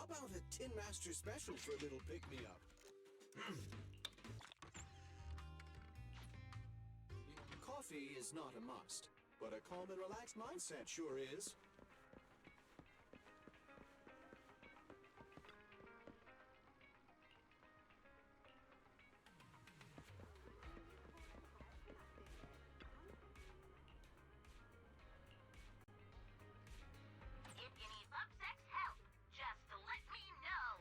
How about a Tin Master special for a little pick-me-up? Coffee is not a must, but a calm and relaxed mindset sure is. If you need bug sex help, just let me know.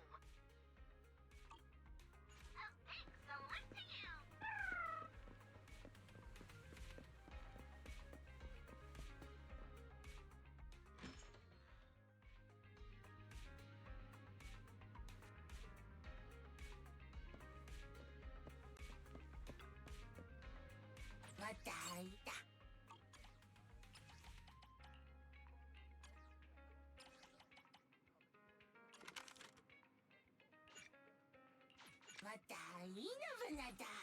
Thanks, selecting you. Mataita. Mataina vanada.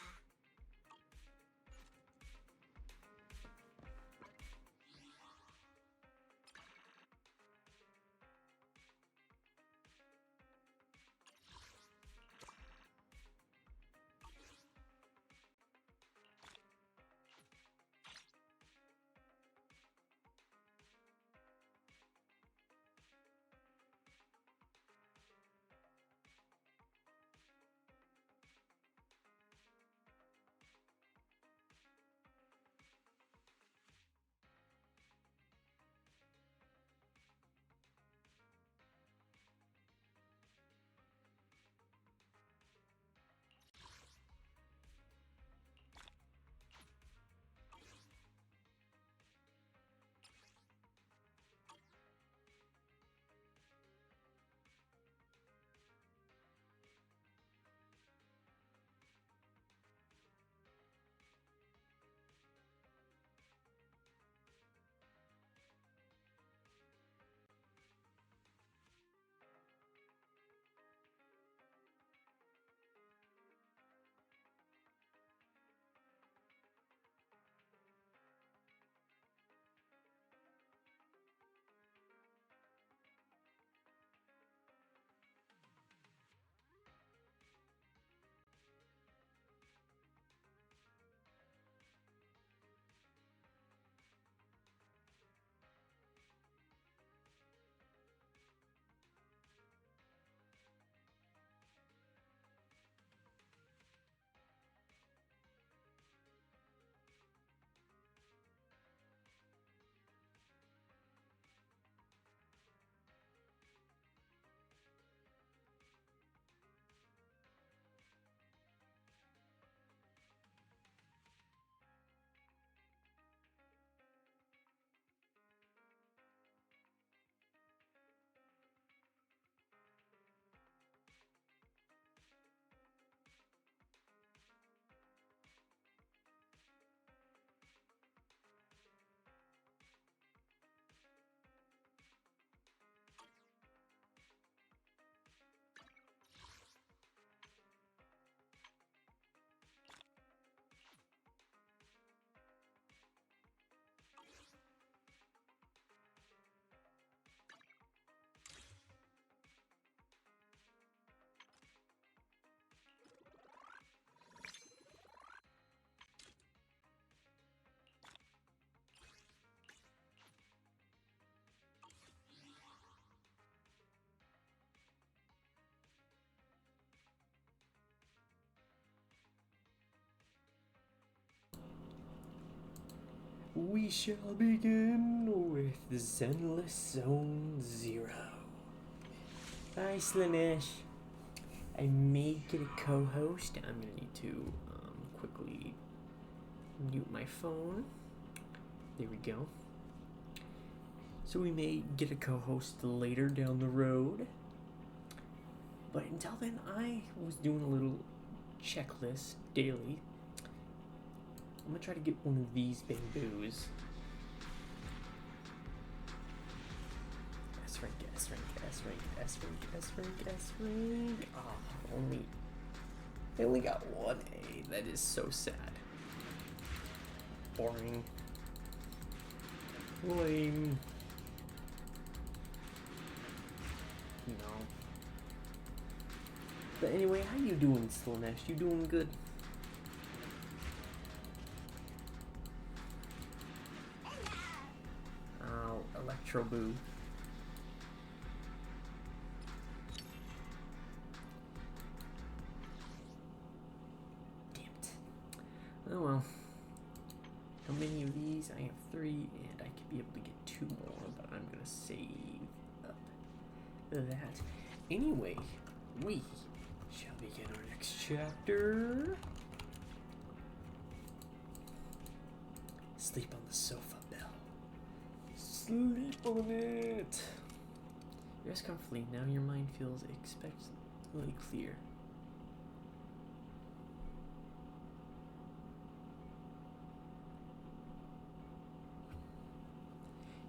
We shall begin with Zenless Zone 0. Hi, Slanesh. I may get a co-host. I'm gonna need to quickly mute my phone. There we go. So we may get a co-host later down the road. But until then, I was doing a little checklist daily. I'm gonna try to get one of these bamboos. S rank, S rank, S rank, S rank, S rank, S rank. Ah, I only got one A. That is so sad. Boring. Lame. No. But anyway, how you doing, Slanesh? You doing good? Ow, Electro Boo. Damn it. Oh well. How many of these? I have 3, and I could be able to get 2 more, but I'm gonna save up that. Anyway, we shall begin our next chapter. Sleep on the sofa, Belle. Sleep on it. Rest comfortably. Now your mind feels expectantly clear.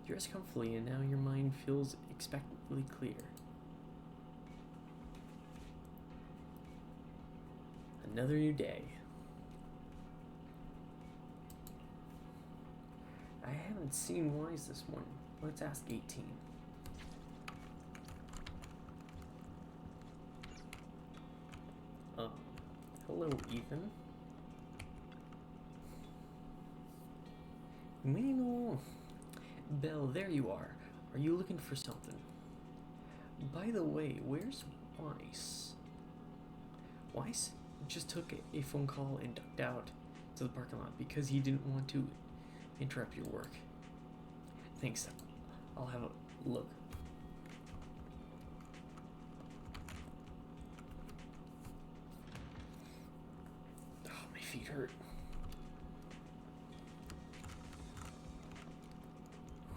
You rest comfortably, and now your mind feels expectantly clear. Another new day. I haven't seen Wise this morning. Let's ask 18. Hello, Ethan. Meanwhile, Belle, there you are. Are you looking for something? By the way, where's Weiss? Weiss just took a phone call and ducked out to the parking lot because he didn't want to interrupt your work. Thanks. I'll have a look. Oh, my feet hurt.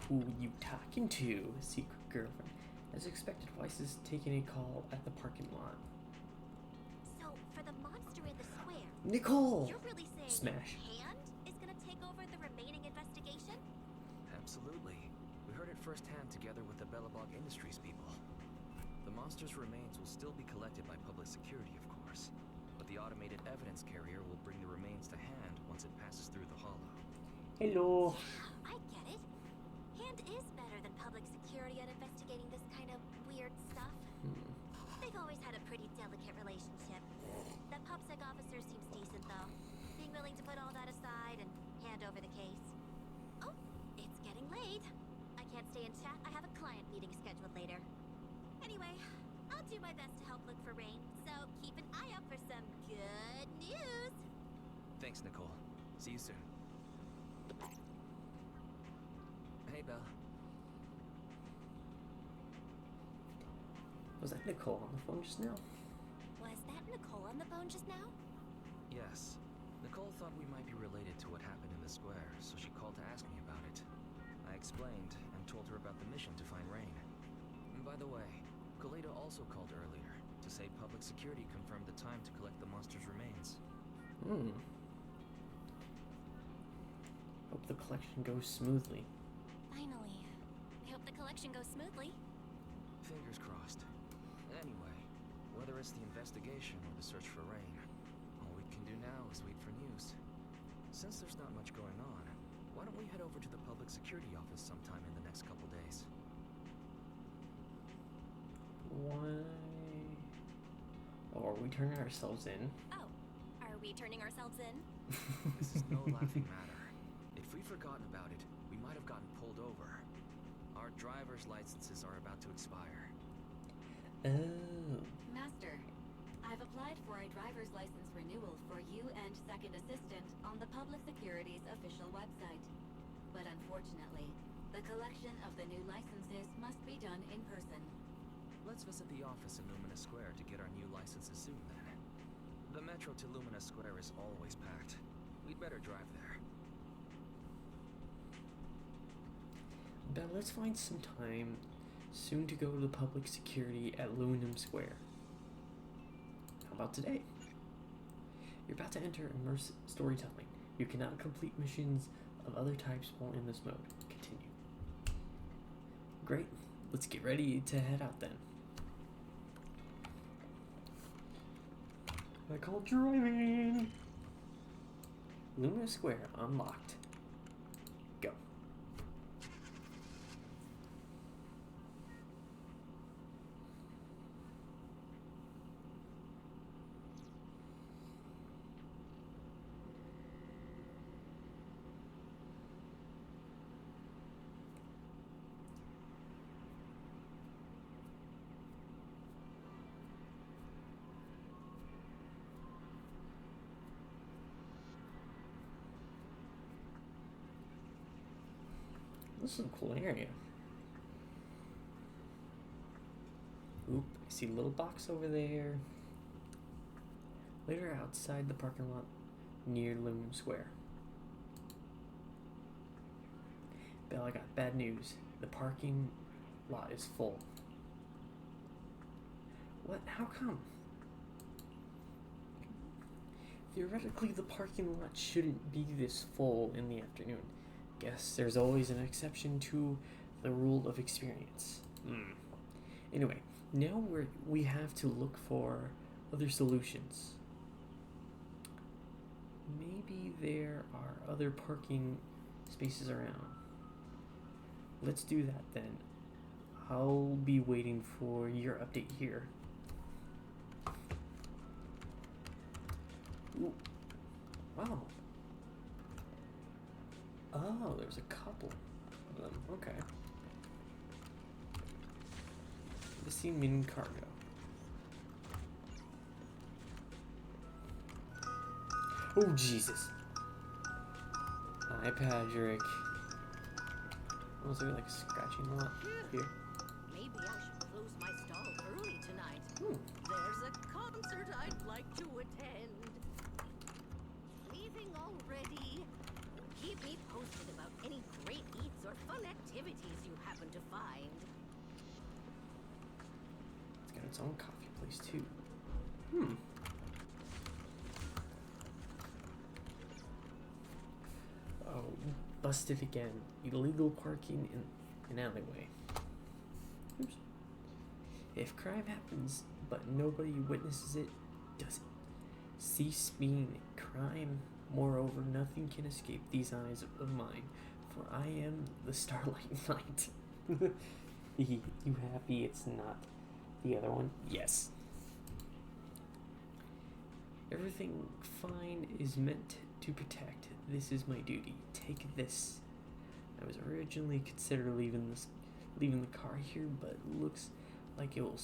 Who you talking to, secret girlfriend? As expected, Weiss is taking a call at the parking lot. So, for the monster in the square, Nicole! you're really saying Smash. Hand is gonna take over the remaining investigation? Absolutely. We heard it firsthand together with the Bellabog Industries people. The monster's remains will still be collected by public security, of course. But the automated evidence carrier will bring the remains to Hand once it passes through the hollow. Hello. I get it. Hand is better than public security at investigating this kind of weird stuff. They've always had a pretty delicate relationship. That PubSec officer seems decent, though. Being willing to put all that aside and hand over the case. Oh, it's getting late. I can't stay and chat. I have a client meeting scheduled later. Anyway, I'll do my best to help look for Rain, so keep an eye out for some good news. Thanks, Nicole. See you soon. Hey, Belle. Was that Nicole on the phone just now? Was that Nicole on the phone just now? Yes. Nicole thought we might be related to what happened in the square, so she called to ask me about it. I explained and told her about the mission to find Rain. And by the way, Kaleda also called earlier to say public security confirmed the time to collect the monster's remains. Hope the collection goes smoothly. Finally. I hope the collection goes smoothly. Fingers crossed. Anyway, whether it's the investigation or the search for Rain, all we can do now is wait for news. Since there's not much going on, why don't we head over to the public security office sometime in the next couple days? Why? Oh, are we turning ourselves in? Oh, are we turning ourselves in? This is no laughing matter. If we'd forgotten about it, we might have gotten pulled over. Our driver's licenses are about to expire. Oh. Master, I've applied for a driver's license renewal for you and second assistant on the Public Security's official website. But unfortunately, the collection of the new licenses must be done in person. Let's visit the office in Lumina Square to get our new licenses soon then. The metro to Lumina Square is always packed. We'd better drive there. Belle, let's find some time soon to go to the public security at Lumina Square. How about today? You're about to enter immersive storytelling. You cannot complete missions of other types while in this mode. Continue. Great. Let's get ready to head out then. I called driving. Lumina Square unlocked. Go. This is a cool area. Oop, I see a little box over there. Later outside the parking lot near Loom Square. Belle, I got bad news. The parking lot is full. What? How come? Theoretically, the parking lot shouldn't be this full in the afternoon. Guess there's always an exception to the rule of experience. Anyway, now we have to look for other solutions. Maybe there are other parking spaces around. Let's do that then. I'll be waiting for your update here. Ooh. Wow. Oh, there's a couple of them. Okay. Missing min cargo. Oh, Jesus. Hi, Patrick. Oh, is there like a scratching lot here? Maybe I should close my stall early tonight. Hmm. There's a concert I'd like to attend. Leaving already? Keep me posted about any great eats or fun activities you happen to find. It's got its own coffee place too. Oh, busted again. Illegal parking in an alleyway. Oops. If crime happens, but nobody witnesses it, does it cease being a crime? Moreover, nothing can escape these eyes of mine, for I am the Starlight Knight. You happy it's not the other one? Yes. Everything fine is meant to protect. This is my duty. Take this. I was originally considered leaving the car here, but looks like it will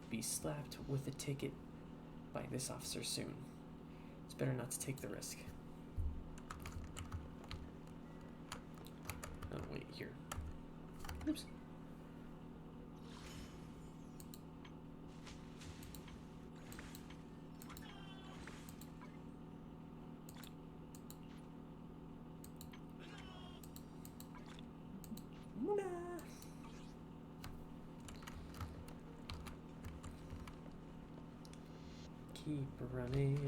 be slapped with a ticket by this officer soon. It's better not to take the risk. Oh, wait, here. Oops. Muna. Keep running.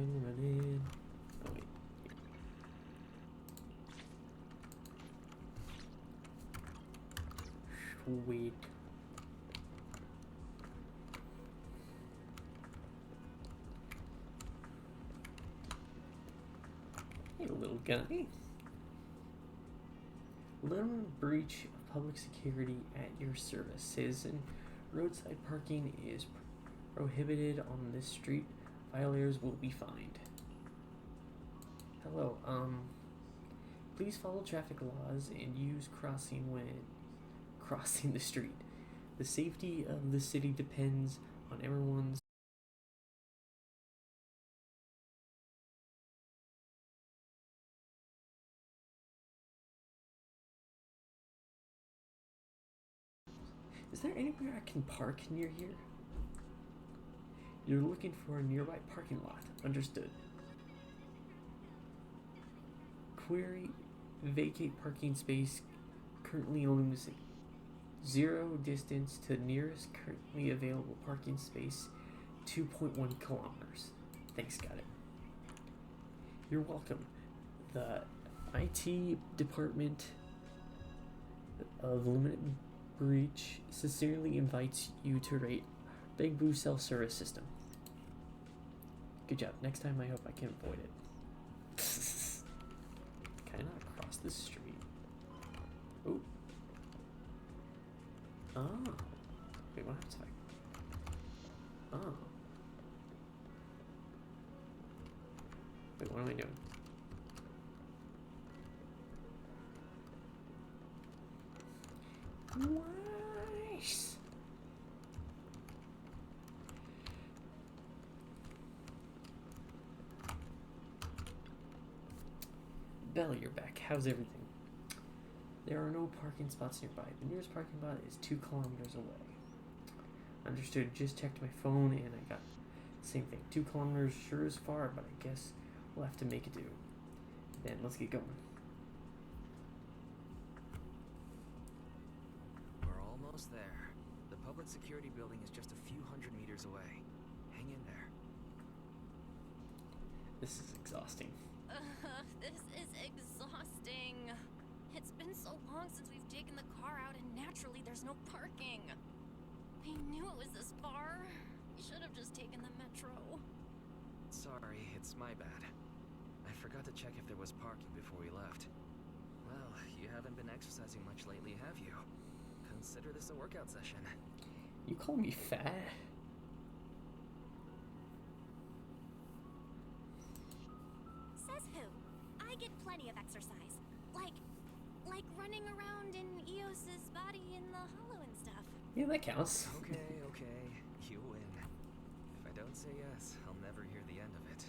Oh, wait. Sweet. Hey, little guy. Literal breach of public security at your service. Citizen, roadside parking is prohibited on this street. Violators will be fined. Hello, please follow traffic laws and use crossing when crossing the street. The safety of the city depends on everyone's. Is there anywhere I can park near here? You're looking for a nearby parking lot. Understood. Query, vacate parking space currently illuminated. 0 distance to nearest currently available parking space, 2.1 kilometers. Thanks, got it. You're welcome. The IT department of Limited Breach sincerely invites you to rate Big Boo self-service system. Good job. Next time I hope I can avoid it. Can I not cross this street? Oh. Oh. Wait, what happens if I... Oh. Wait, what am I doing? Nice. Belle, you're back. How's everything? There are no parking spots nearby. The nearest parking lot is 2 kilometers away. Understood. Just checked my phone and I got the same thing. 2 kilometers sure is far, but I guess we'll have to make it do. Then let's get going. We're almost there. The public security building is just a few hundred meters away. Hang in there. This is exhausting. This is exhausting. It's been so long since we've taken the car out, and naturally there's no parking. I knew it was this far. We should have just taken the metro. Sorry, it's my bad. I forgot to check if there was parking before we left. Well, you haven't been exercising much lately, have you? Consider this a workout session. You call me fat? Says who? I get plenty of exercise. Like running around in Eos's body in the hollow and stuff. Yeah, that counts. Okay, you win. If I don't say yes, I'll never hear the end of it.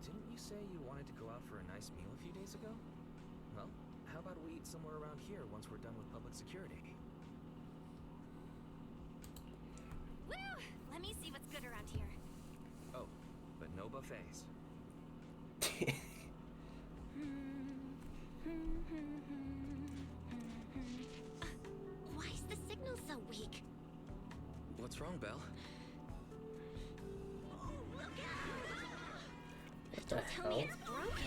Didn't you say you wanted to go out for a nice meal a few days ago? Well, how about we eat somewhere around here once we're done with public security? Woo! Let me see what's good around here. Oh, but no buffets. Why is the signal so weak? What's wrong, Belle? What the Tell me hell? it's broken.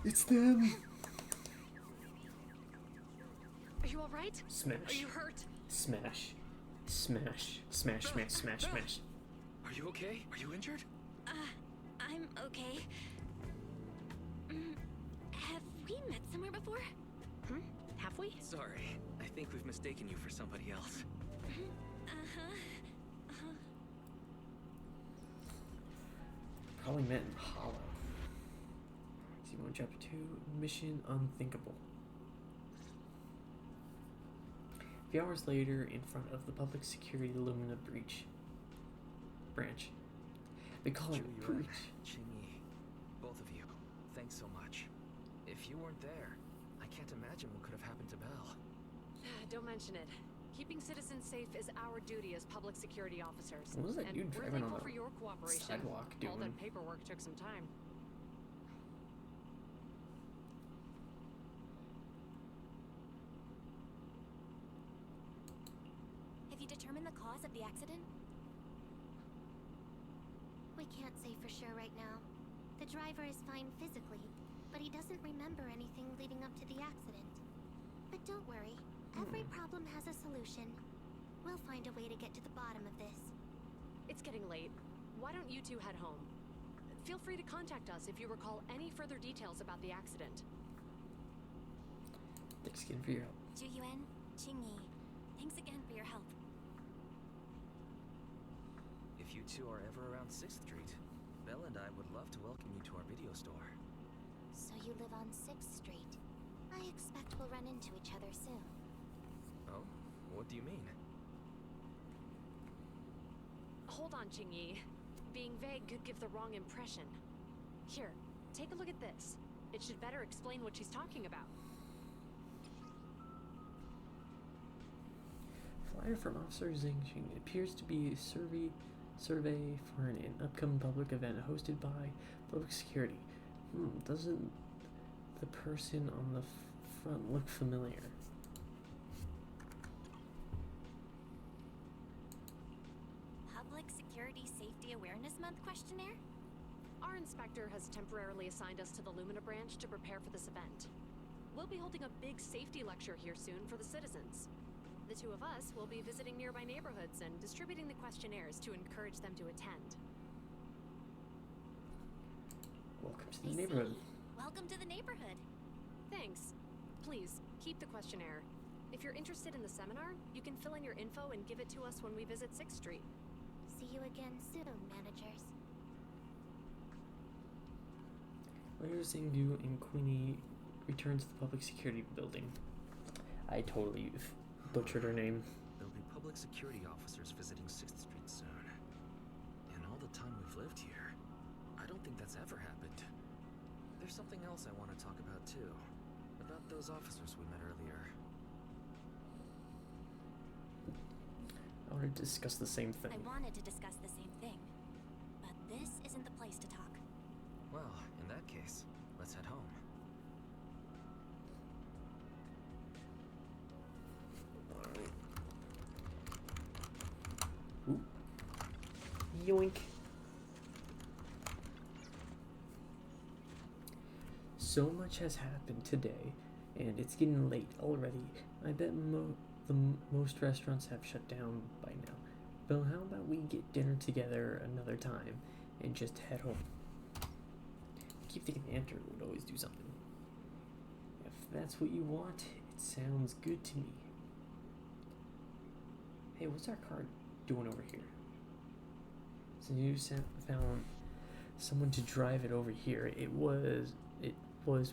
It's them! Are you alright? Smash. Are you hurt? Smash. Smash. Smash, smash, smash, smash. Are you okay? Are you injured? I'm okay. Have we met somewhere before? Have we? Sorry, I think we've mistaken you for somebody else. Probably met in Hollow. Season 1, Chapter 2, Mission Unthinkable. A few hours later, in front of the public security Lumina branch. They call it a Yuan, breach. Qingyi, both of you, thanks so much. If you weren't there, I can't imagine what could have happened to Belle. Don't mention it. Keeping citizens safe is our duty as public security officers. What was that and dude we're driving on thankful the for your cooperation. sidewalk All doing? that paperwork took some time. Have you determined the cause of the accident? We can't say for sure right now. The driver is fine physically, but he doesn't remember anything leading up to the accident. But don't worry, every problem has a solution. We'll find a way to get to the bottom of this. It's getting late. Why don't you two head home? Feel free to contact us if you recall any further details about the accident. Thanks again for your help. Yuan, Qingyi, thanks again for your help. If you two are ever around 6th Street, Belle and I would love to welcome you to our video store. So you live on 6th Street. I expect we'll run into each other soon. Oh? What do you mean? Hold on, Qingyi. Being vague could give the wrong impression. Here, take a look at this. It should better explain what she's talking about. Flyer from Officer Zhengxing. It appears to be a survey for an upcoming public event hosted by public security. Doesn't the person on the front look familiar? Public Security Safety Awareness Month questionnaire? Our inspector has temporarily assigned us to the Lumina branch to prepare for this event. We'll be holding a big safety lecture here soon for the citizens. The two of us will be visiting nearby neighborhoods and distributing the questionnaires to encourage them to attend. Welcome to I the neighborhood. see. Welcome to the neighborhood. Thanks. Please, keep the questionnaire. If you're interested in the seminar, you can fill in your info and give it to us when we visit 6th Street. See you again soon, managers. Later, Xingdu and Queenie return to the public security building. I totally butchered her name. There'll be public security officers visiting 6th Street soon. In all the time we've lived here, think that's ever happened. There's something else I want to talk about too. About those officers we met earlier. I want to discuss the same thing. I wanted to discuss the same thing, but this isn't the place to talk. Well, in that case, let's head home. Alright. Ooh. Yoink. So much has happened today, and it's getting late already. I bet most restaurants have shut down by now. But how about we get dinner together another time and just head home? I keep thinking the enter would always do something. If that's what you want, it sounds good to me. Hey, what's our car doing over here? So you found someone to drive it over here. It was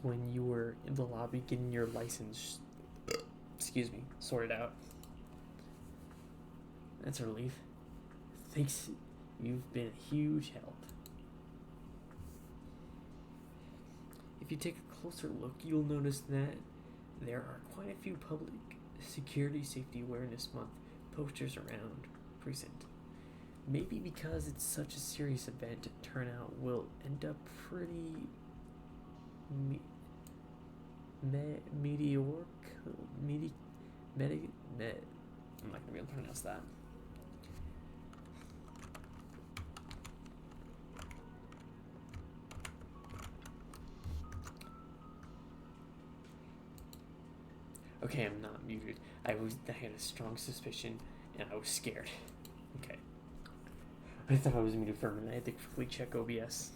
when you were in the lobby getting your license, sorted out. That's a relief. Thanks, you've been a huge help. If you take a closer look, you'll notice that there are quite a few public security safety awareness month posters around precinct. Maybe because it's such a serious event, turnout will end up pretty mediocre. I'm not gonna be able to pronounce that. Okay, I'm not muted. I had a strong suspicion, and I was scared. Okay. I thought I was muted for a minute. I had to quickly check OBS.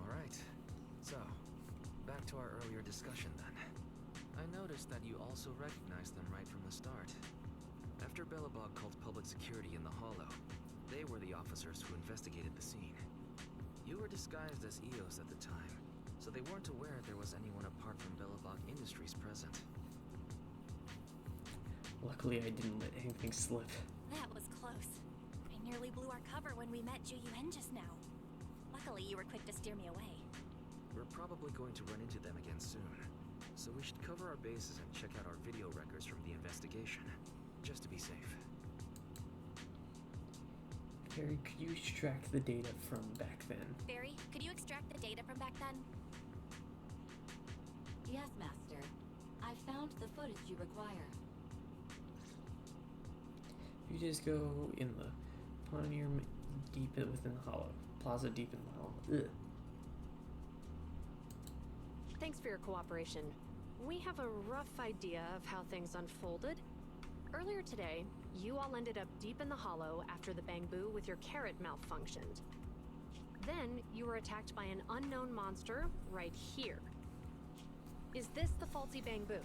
Alright, so, back to our earlier discussion then. I noticed that you also recognized them right from the start. After Belobog called public security in the Hollow, they were the officers who investigated the scene. You were disguised as EOS at the time, so they weren't aware there was anyone apart from Belobog Industries present. Luckily, I didn't let anything slip. That was close. I nearly blew our cover when we met Yuan just now. Luckily, you were quick to steer me away. We're probably going to run into them again soon, so we should cover our bases and check out our video records from the investigation, just to be safe. Harry, could you extract the data from back then? Barry, could you extract the data from back then? Yes, Master. I've found the footage you require. You just go in the Pioneer deep within the Hollow. Plaza deep in the Hollow. Ugh. Thanks for your cooperation. We have a rough idea of how things unfolded. Earlier today, you all ended up deep in the Hollow after the Bangbu with your carrot malfunctioned. Then, you were attacked by an unknown monster right here. Is this the faulty Bangbu?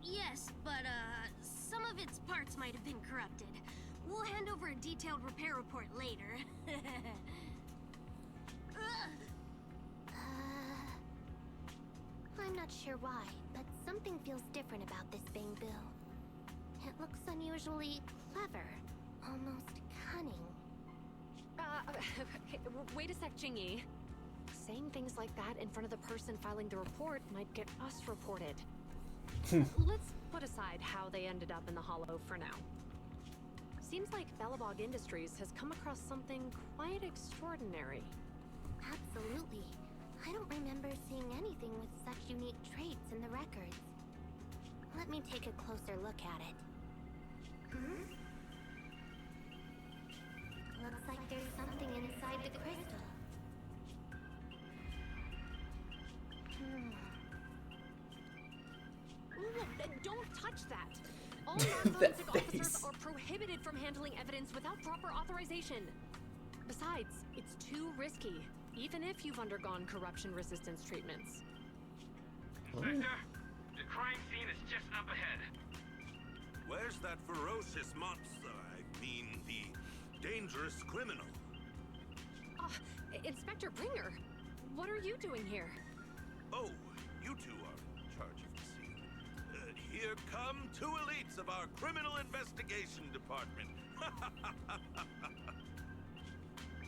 Yes, but some of its parts might have been corrupted. We'll hand over a detailed repair report later. I'm not sure why, but something feels different about this Bangbu. It looks unusually clever, almost cunning. Wait a sec, Jingyi. Saying things like that in front of the person filing the report might get us reported. Let's put aside how they ended up in the Hollow for now. Seems like Belobog Industries has come across something quite extraordinary. Absolutely. I don't remember seeing anything with such unique traits in the records. Let me take a closer look at it. Looks like there's something inside the crystal. Don't touch that! All That non-forensic officers face. are prohibited from handling evidence without proper authorization. Besides, it's too risky, even if you've undergone corruption resistance treatments. Inspector, the crime scene is just up ahead. Where's that ferocious monster? I mean, the dangerous criminal. Inspector Bringer, what are you doing here? Oh, you two are in charge of the scene. Here come two elites of our criminal investigation department.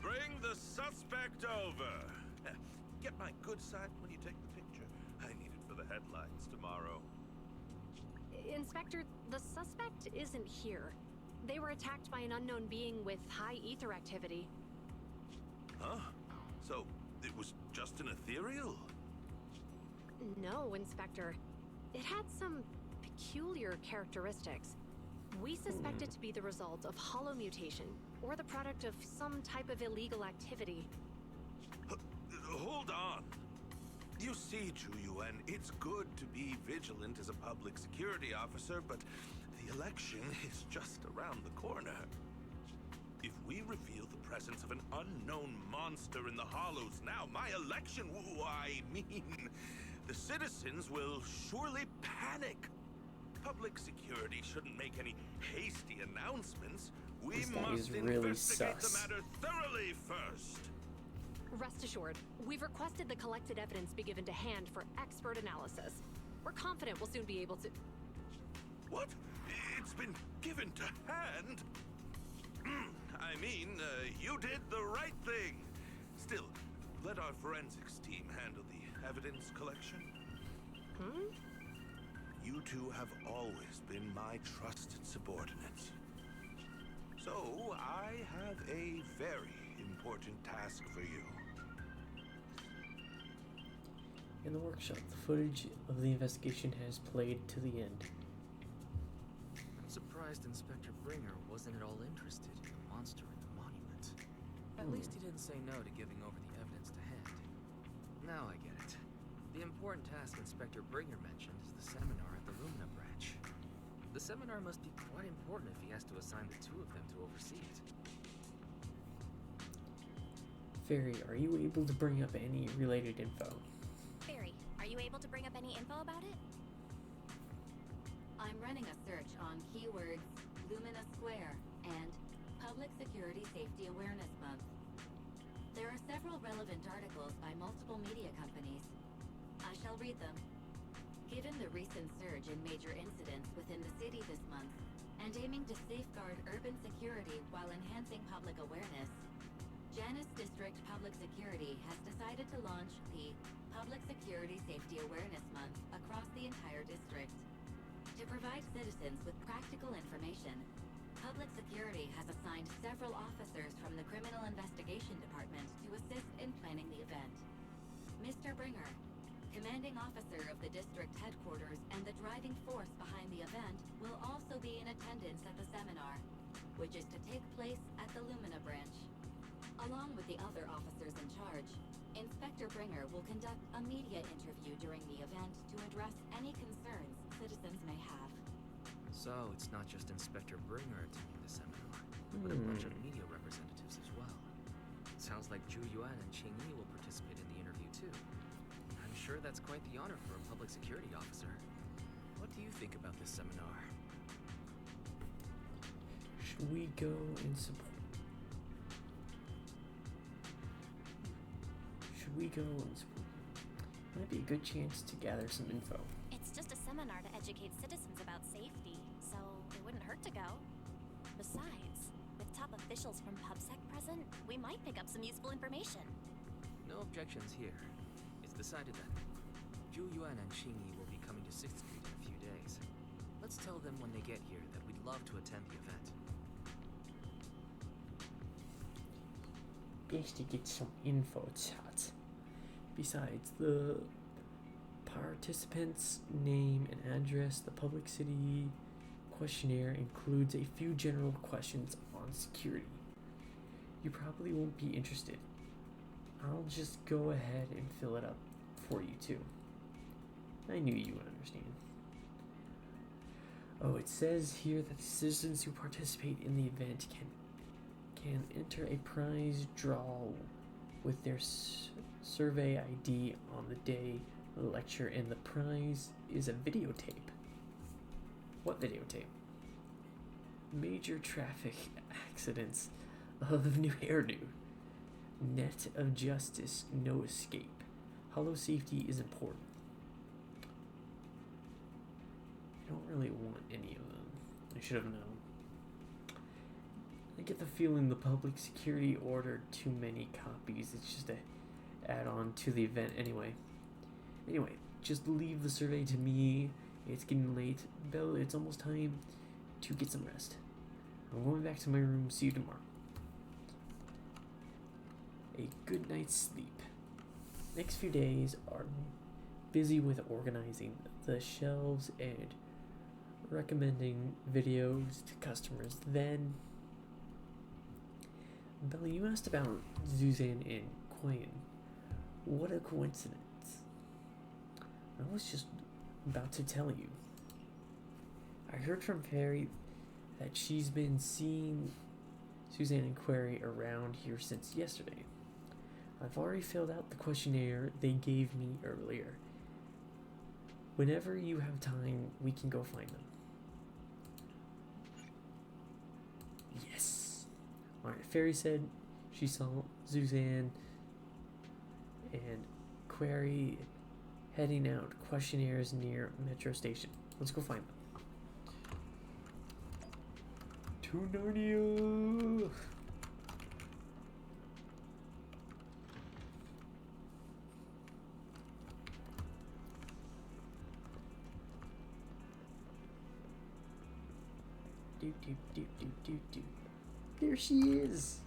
Bring the suspect over. Get my good side when you take the picture. I need it for the headlines tomorrow. Inspector, the suspect isn't here. They were attacked by an unknown being with high ether activity. Huh? So, it was just an ethereal? No, Inspector. It had some peculiar characteristics. We suspect it to be the result of hollow mutation, or the product of some type of illegal activity. Hold on. You see, Yuan, it's good to be vigilant as a public security officer, but the election is just around the corner. If we reveal the presence of an unknown monster in the Hollows now, my election, I mean, the citizens will surely panic. Public security shouldn't make any hasty announcements. We must investigate the matter thoroughly first. Rest assured, we've requested the collected evidence be given to hand for expert analysis. We're confident we'll soon be able to... What? It's been given to hand? I mean, you did the right thing. Still, let our forensics team handle the evidence collection. You two have always been my trusted subordinates. So, I have a very important task for you. In the workshop, the footage of the investigation has played to the end. I'm surprised Inspector Bringer wasn't at all interested in the monster in the monument. At least he didn't say no to giving over the evidence to hand. Now I get it. The important task Inspector Bringer mentioned is the seminar at the Lumina branch. The seminar must be quite important if he has to assign the two of them to oversee it. Fairy, are you able to bring up any related info? Barry, are you able to bring up any info about it? I'm running a search on keywords Lumina Square and Public Security Safety Awareness Month. There are several relevant articles by multiple media companies. I shall read them. Given the recent surge in major incidents within the city this month, and aiming to safeguard urban security while enhancing public awareness, Janus District Public Security has decided to launch the Public Security Safety Awareness Month across the entire district. To provide citizens with practical information, Public Security has assigned several officers from the Criminal Investigation Department to assist in planning the event. Mr. Bringer, commanding officer of the district headquarters and the driving force behind the event, will also be in attendance at the seminar, which is to take place at the Lumina branch. Along with the other officers in charge, Inspector Bringer will conduct a media interview during the event to address any concerns citizens may have. So it's not just Inspector Bringer attending the seminar, but a bunch of media representatives as well. Sounds like Yuan and Qingyi will participate in the interview too. I'm sure that's quite the honor for a public security officer. What do you think about this seminar? Should we go and support? Might be a good chance to gather some info. It's just a seminar to educate citizens about safety, so it wouldn't hurt to go. Besides, with top officials from PubSec present, we might pick up some useful information. No objections here. It's decided then. Yuan and Qingyi will be coming to 6th Street in a few days. Let's tell them when they get here that we'd love to attend the event. Best to get some info, chat. Besides the participants' name and address, the public city questionnaire includes a few general questions on security. You probably won't be interested. I'll just go ahead and fill it up for you too. I knew you would understand. Oh, it says here that the citizens who participate in the event can enter a prize draw with their survey ID on the day of the lecture, and the prize is a videotape. What videotape? Major traffic accidents of new hairdo. Net of justice, no escape. Hollow safety is important. I don't really want any of them. I should have known. I get the feeling the public security ordered too many copies. It's just a add-on to the event anyway. Anyway, just leave the survey to me. It's getting late. Belle, it's almost time to get some rest. I'm going back to my room. See you tomorrow. A good night's sleep. Next few days are busy with organizing the shelves and recommending videos to customers. Then, Bella, you asked about Suzanne and Quinn. What a coincidence. I was just about to tell you. I heard from Perry that she's been seeing Suzanne and Query around here since yesterday. I've already filled out the questionnaire they gave me earlier. Whenever you have time, we can go find them. Yes. Alright, Fairy said she saw Suzanne and Query heading out. Questionnaires near Metro Station. Let's go find them. To Narnia! There she is.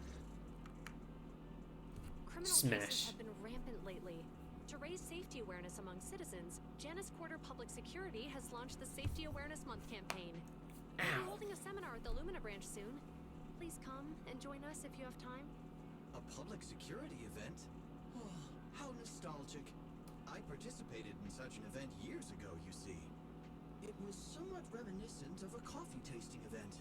Criminal Smash. cases have been rampant lately. To raise safety awareness among citizens, Janus Quarter Public Security has launched the Safety Awareness Month campaign. We're holding a seminar at the Lumina branch soon. Please come and join us if you have time. A public security event? Oh, how nostalgic. I participated in such an event years ago, you see. It was somewhat reminiscent of a coffee tasting event.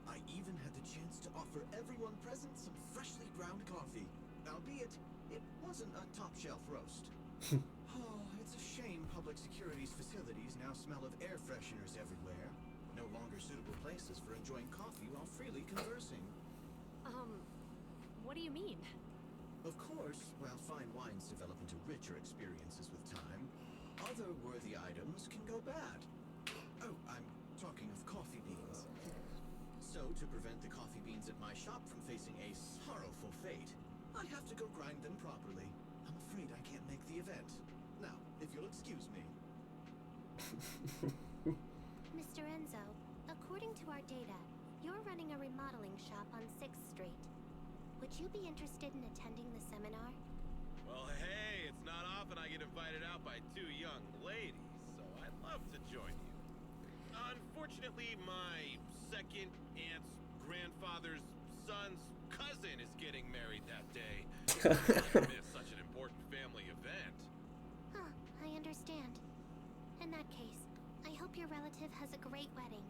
I even had the chance to offer everyone present some freshly ground coffee, albeit it wasn't a top-shelf roast. Oh, it's a shame public security's facilities now smell of air fresheners everywhere. No longer suitable places for enjoying coffee while freely conversing. What do you mean? Of course, while fine wines develop into richer experiences with time, other worthy items can go bad. Oh, I'm talking of coffee beans. So, to prevent the coffee beans at my shop from facing a sorrowful fate, I have to go grind them properly. I'm afraid I can't make the event. Now, if you'll excuse me. Mr. Enzo, according to our data, you're running a remodeling shop on 6th Street. Would you be interested in attending the seminar? Well, hey, it's not often I get invited out by two young ladies, so I'd love to join you. Unfortunately, my second aunt's grandfather's son's cousin is getting married that day. I miss such an important family event. Huh, I understand. In that case, I hope your relative has a great wedding.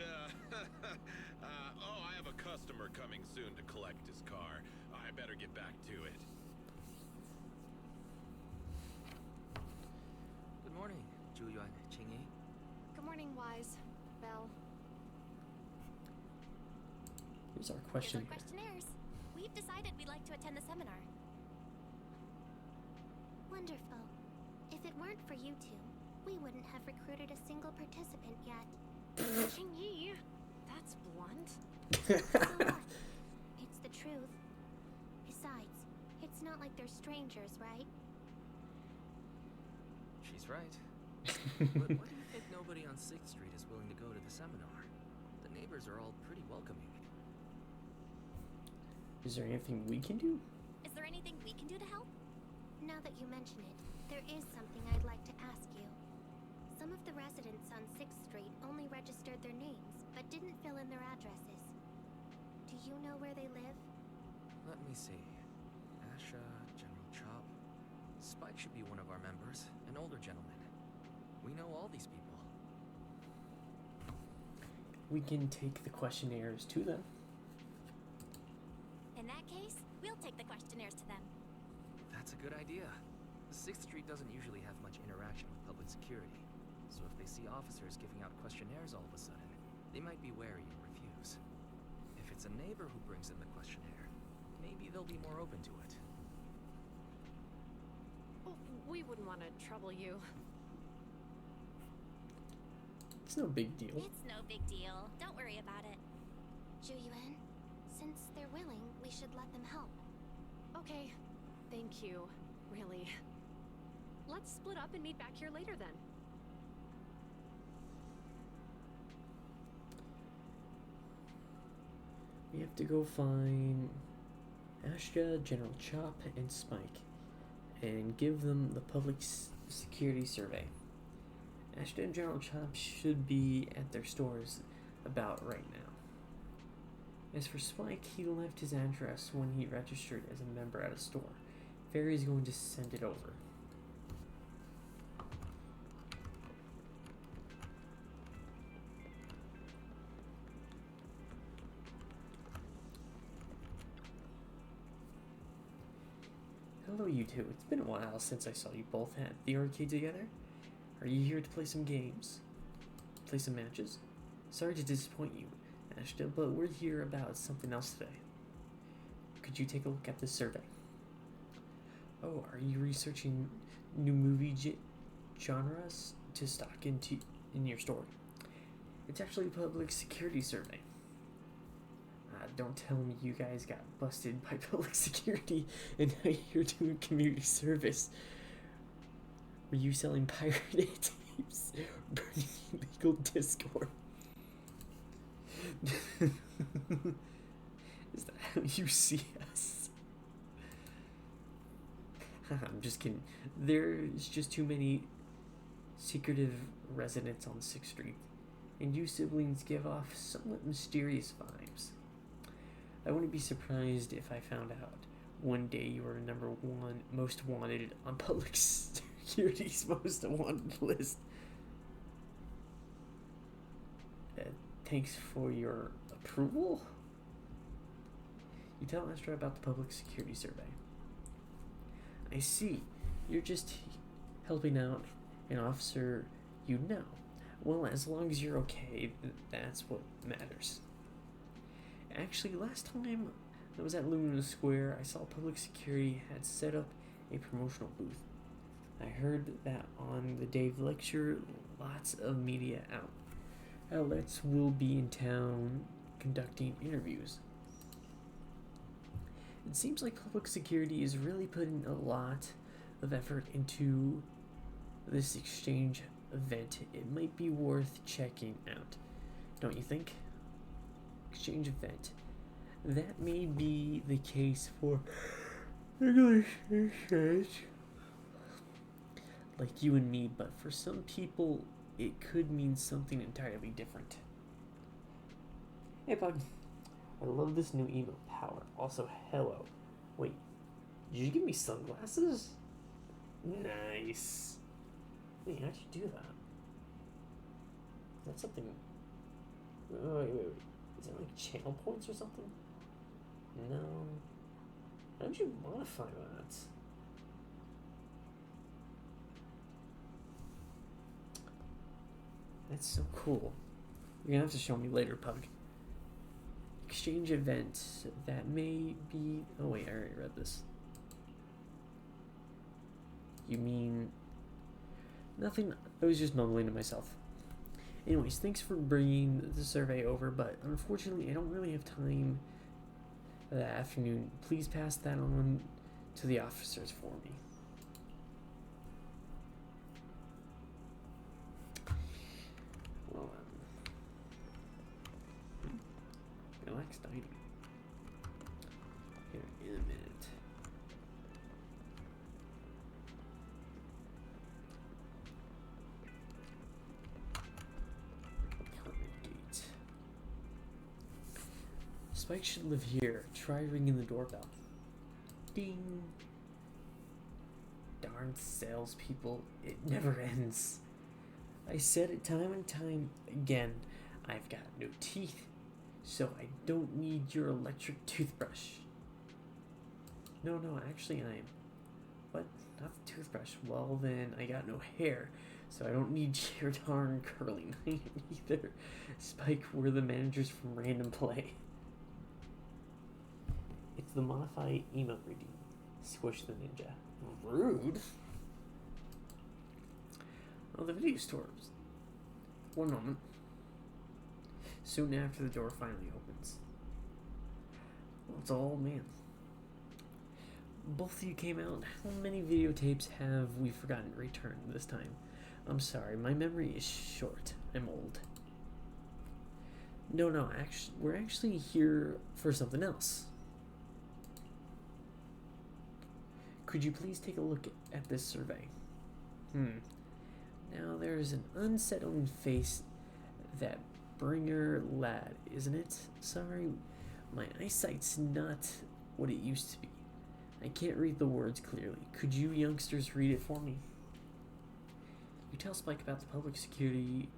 Oh, I have a customer coming soon to collect his car. I better get back to it. Good morning, Yuan, Qingyi. Good morning, Wise. Belle. Here's our Here's question. our questionnaires. We've decided we'd like to attend the seminar. Wonderful. If it weren't for you two, we wouldn't have recruited a single participant yet. Qingyi, that's blunt. So what? It's the truth. Besides, it's not like they're strangers, right? She's right. But why do you think nobody on 6th Street is willing to go to the seminar? The neighbors are all pretty welcoming. Is there anything we can do? Is there anything we can do to help? Now that you mention it, there is something I'd like to ask you. Some of the residents on 6th Street only registered their names, but didn't fill in their addresses. Do you know where they live? Let me see. Asha, General Chop. Spike should be one of our members, an older gentleman. We know all these people. We can take the questionnaires to them. In that case, we'll take the questionnaires to them. That's a good idea. 6th Street doesn't usually have much interaction with public security, so if they see officers giving out questionnaires all of a sudden, they might be wary and refuse. If it's it's a neighbor who brings in the questionnaire, maybe they'll be more open to it. Oh, we wouldn't want to trouble you. It's no big deal. It's no big deal. Don't worry about it. Yuan, since they're willing, we should let them help. Okay. Thank you. Really. Let's split up and meet back here later then. We have to go find Ashta, General Chop, and Spike, and give them the public security survey. Ashta and General Chop should be at their stores about right now. As for Spike, he left his address when he registered as a member at a store. Fairy's going to send it over. Hello, you two. It's been a while since I saw you both at the arcade together. Are you here to play some games? Play some matches? Sorry to disappoint you, Ashta, but we're here about something else today. Could you take a look at this survey? Oh, are you researching new movie genres to stock in your store? It's actually a public security survey. Don't tell me you guys got busted by public security and now you're doing community service. Were you selling pirated tapes? Burning illegal Discord? Is that how you see us? I'm just kidding. There's just too many secretive residents on 6th Street, and you siblings give off somewhat mysterious vibes. I wouldn't be surprised if I found out one day you were number 1 most wanted on public security's most wanted list. Thanks for your approval? You tell Astra about the public security survey. I see. You're just helping out an officer you know. Well, as long as you're okay, that's what matters. Actually, last time I was at Lumina Square, I saw public security had set up a promotional booth. I heard that on the day of the lecture, lots of media outlets will be in town conducting interviews. It seems like public security is really putting a lot of effort into this exchange event. It might be worth checking out, don't you think? Exchange event. That may be the case for English exchange, like you and me, but for some people, it could mean something entirely different. Hey, Pug. I love this new emo power. Also, hello. Wait, did you give me sunglasses? Nice. Wait, how'd you do that? Is that something... Wait. Is it like channel points or something? No. How did you modify that? That's so cool. You're gonna have to show me later, Pug. Exchange event. That may be... Oh wait, I already read this. You mean... Nothing. I was just mumbling to myself. Anyways, thanks for bringing the survey over, but unfortunately I don't really have time that afternoon. Please pass that on to the officers for me. Well, relax, dining. Here in a minute. Spike should live here. Try ringing the doorbell. Ding. Darn salespeople. It never ends. I said it time and time again. I've got no teeth, so I don't need your electric toothbrush. No, actually I am. What? Not the toothbrush. Well then, I got no hair, so I don't need your darn curling iron either. Spike, we're the managers from Random Play. the modify email reading. Squish the ninja. Rude. Oh, the video stores. One moment. Soon after, the door finally opens. Well, it's all man. Both of you came out. How many videotapes have we forgotten to return this time? I'm sorry, my memory is short. I'm old. No, we're actually here for something else. Could you please take a look at this survey? Now there's an unsettling face, that Bringer lad, isn't it? Sorry, my eyesight's not what it used to be. I can't read the words clearly. Could you youngsters read it for me? You tell Spike about the public security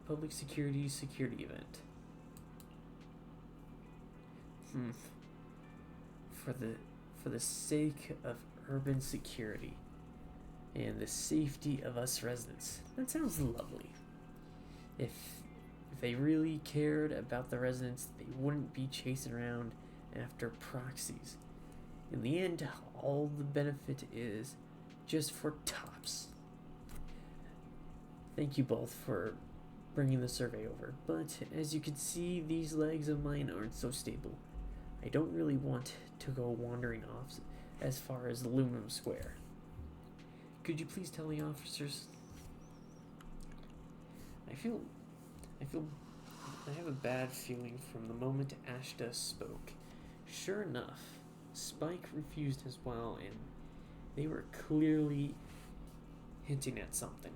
event. For the sake of urban security and the safety of us residents. That sounds lovely. If they really cared about the residents, they wouldn't be chasing around after proxies. In the end, all the benefit is just for tops. Thank you both for bringing the survey over, but as you can see, these legs of mine aren't so stable. I don't really want to go wandering off as far as Aluminum Square. Could you please tell the officers? I have a bad feeling from the moment Ashta spoke. Sure enough, Spike refused as well, and they were clearly hinting at something.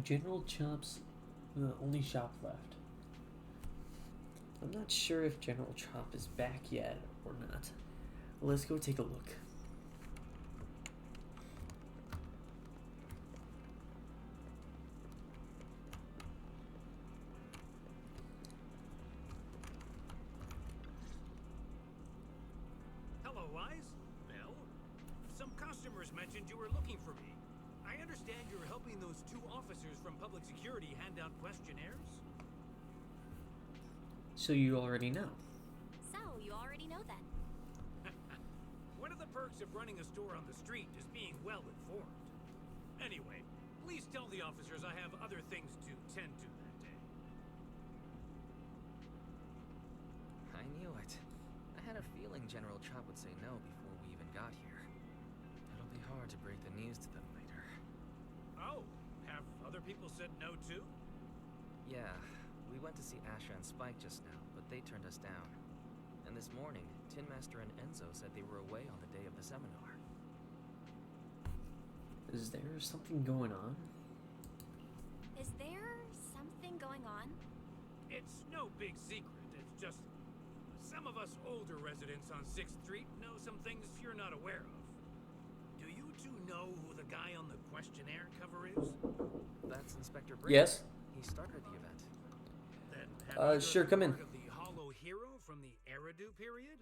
General Chop's the only shop left. I'm not sure if General Chop is back yet or not. Let's go take a look. Hello, Wise. Well, some customers mentioned you were looking for me. I understand you're helping those two officers from public security hand out questionnaires? So you already know. So, you already know then. One of the perks of running a store on the street is being well informed. Anyway, please tell the officers I have other things to tend to that day. I knew it. I had a feeling General Chop would say no before we even got here. It'll be hard to break the news to them later. Oh, have other people said no too? Yeah, we went to see Asha and Spike just now, but they turned us down. And this morning, Tin Master and Enzo said they were away on the day of the seminar. Is there something going on? Is there something going on? It's no big secret. It's just some of us older residents on 6th Street know some things you're not aware of. Do you two know who the guy on the questionnaire cover is? That's Inspector Briggs. Yes. He started the event. Then have you Sure, heard come in. of the Hollow Hero from the Eridu period?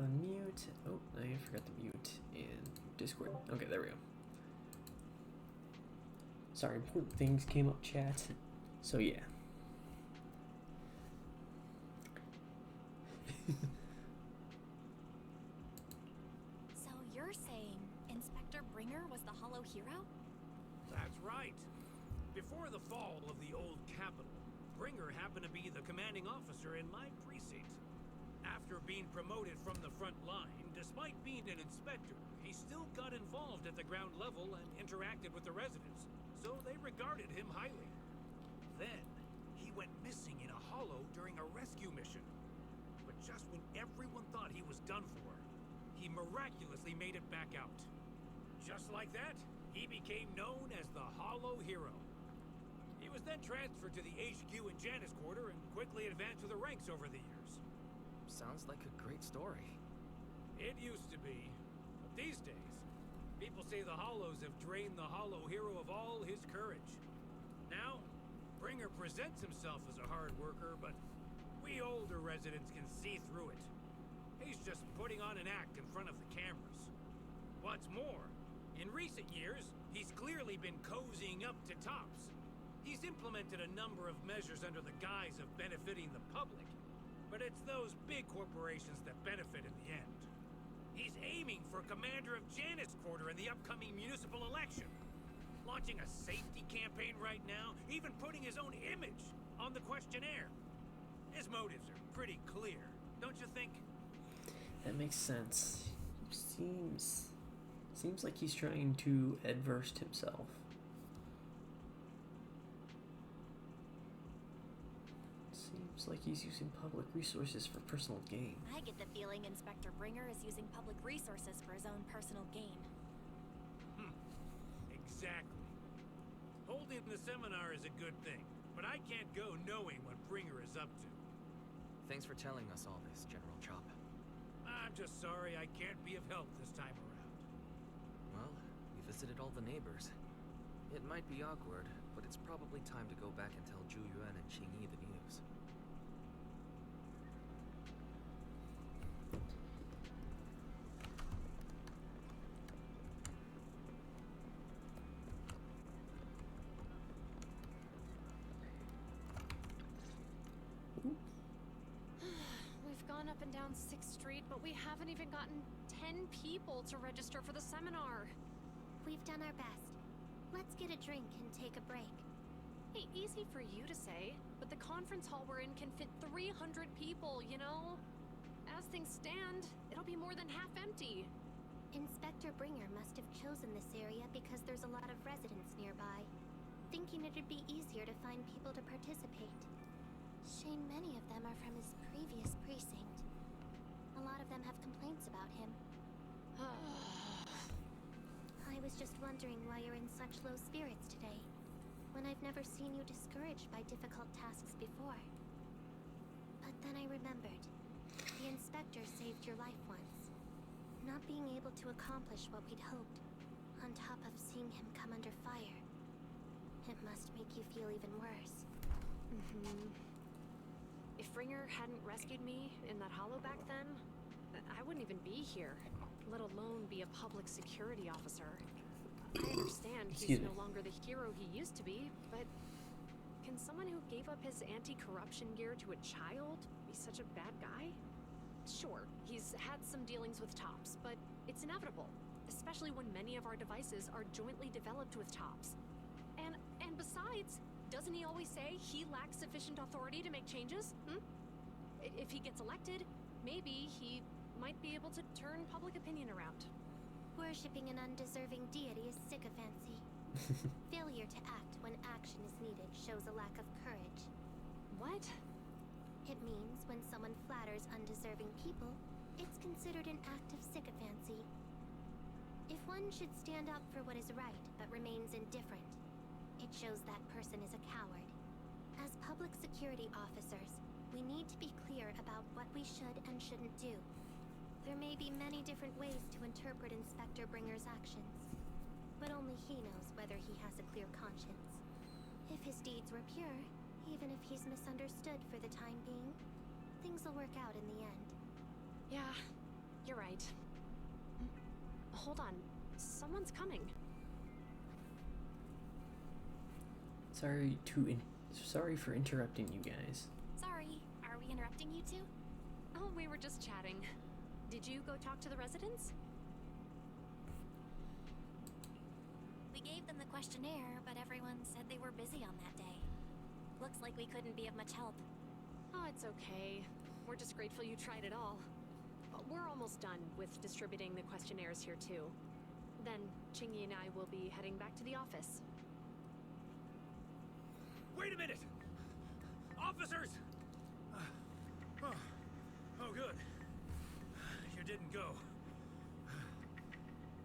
unmute. Oh, I forgot to mute in Discord. Okay, there we go. Sorry, important things came up, chat. So yeah. So you're saying Inspector Bringer was the Hollow Hero? That's right. Before the fall of the old capital, Bringer happened to be the commanding officer in my precinct. After being promoted from the front line, despite being an inspector, he still got involved at the ground level and interacted with the residents, so they regarded him highly. Then, he went missing in a hollow during a rescue mission. But just when everyone thought he was done for, he miraculously made it back out. Just like that, he became known as the Hollow Hero. He was then transferred to the HQ in Janus Quarter and quickly advanced to the ranks over the years. Sounds like a great story. It used to be, but these days, people say the Hollows have drained the Hollow Hero of all his courage. Now, Bringer presents himself as a hard worker, but we older residents can see through it. He's just putting on an act in front of the cameras. What's more, in recent years, he's clearly been cozying up to Tops. He's implemented a number of measures under the guise of benefiting the public, but it's those big corporations that benefit in the end. He's aiming for commander of Janus Quarter in the upcoming municipal election. Launching a safety campaign right now, even putting his own image on the questionnaire. His motives are pretty clear, don't you think? That makes sense. Seems like he's trying to adverse himself. Seems like he's using public resources for personal gain. I get the feeling Inspector Bringer is using public resources for his own personal gain. Exactly. Holding the seminar is a good thing, but I can't go knowing what Bringer is up to. Thanks for telling us all this, General Chop. I'm just sorry I can't be of help this time around. Well, we visited all the neighbors. It might be awkward, but it's probably time to go back and tell Zhu Yuan and Qingyi the news. We've gone up and down 6th Street, but we haven't even gotten 10 people to register for the seminar. We've done our best. Let's get a drink and take a break. Hey, easy for you to say, but the conference hall we're in can fit 300 people, you know? As things stand, it'll be more than half empty. Inspector Bringer must have chosen this area because there's a lot of residents nearby, thinking it'd be easier to find people to participate. Shame many of them are from his previous precinct. A lot of them have complaints about him. I was just wondering why you're in such low spirits today, when I've never seen you discouraged by difficult tasks before. But then I remembered. The inspector saved your life once. Not being able to accomplish what we'd hoped, on top of seeing him come under fire. It must make you feel even worse. If Bringer hadn't rescued me in that hollow back then, I wouldn't even be here, let alone be a public security officer. I understand he's no longer the hero he used to be, but can someone who gave up his anti-corruption gear to a child be such a bad guy? Sure, he's had some dealings with Tops, but it's inevitable, especially when many of our devices are jointly developed with Tops. And besides, doesn't he always say he lacks sufficient authority to make changes? If he gets elected, maybe he might be able to turn public opinion around. Worshipping an undeserving deity is sycophancy. Failure to act when action is needed shows a lack of courage. What? It means when someone flatters undeserving people, it's considered an act of sycophancy. If one should stand up for what is right but remains indifferent, it shows that person is a coward. As public security officers, we need to be clear about what we should and shouldn't do. There may be many different ways to interpret Inspector Bringer's actions, but only he knows whether he has a clear conscience. If his deeds were pure, even if he's misunderstood for the time being, things will work out in the end. Yeah, You're right. Hold on. Someone's coming. Sorry for interrupting you guys. Sorry, are we interrupting you two? Oh, we were just chatting. Did you go talk to the residents? We gave them the questionnaire, but everyone said they were busy on that day. Looks like we couldn't be of much help. Oh, it's okay. We're just grateful you tried it all. We're almost done with distributing the questionnaires here, too. Then, Chingy and I will be heading back to the office. Wait a minute! Officers! Oh, good. You didn't go.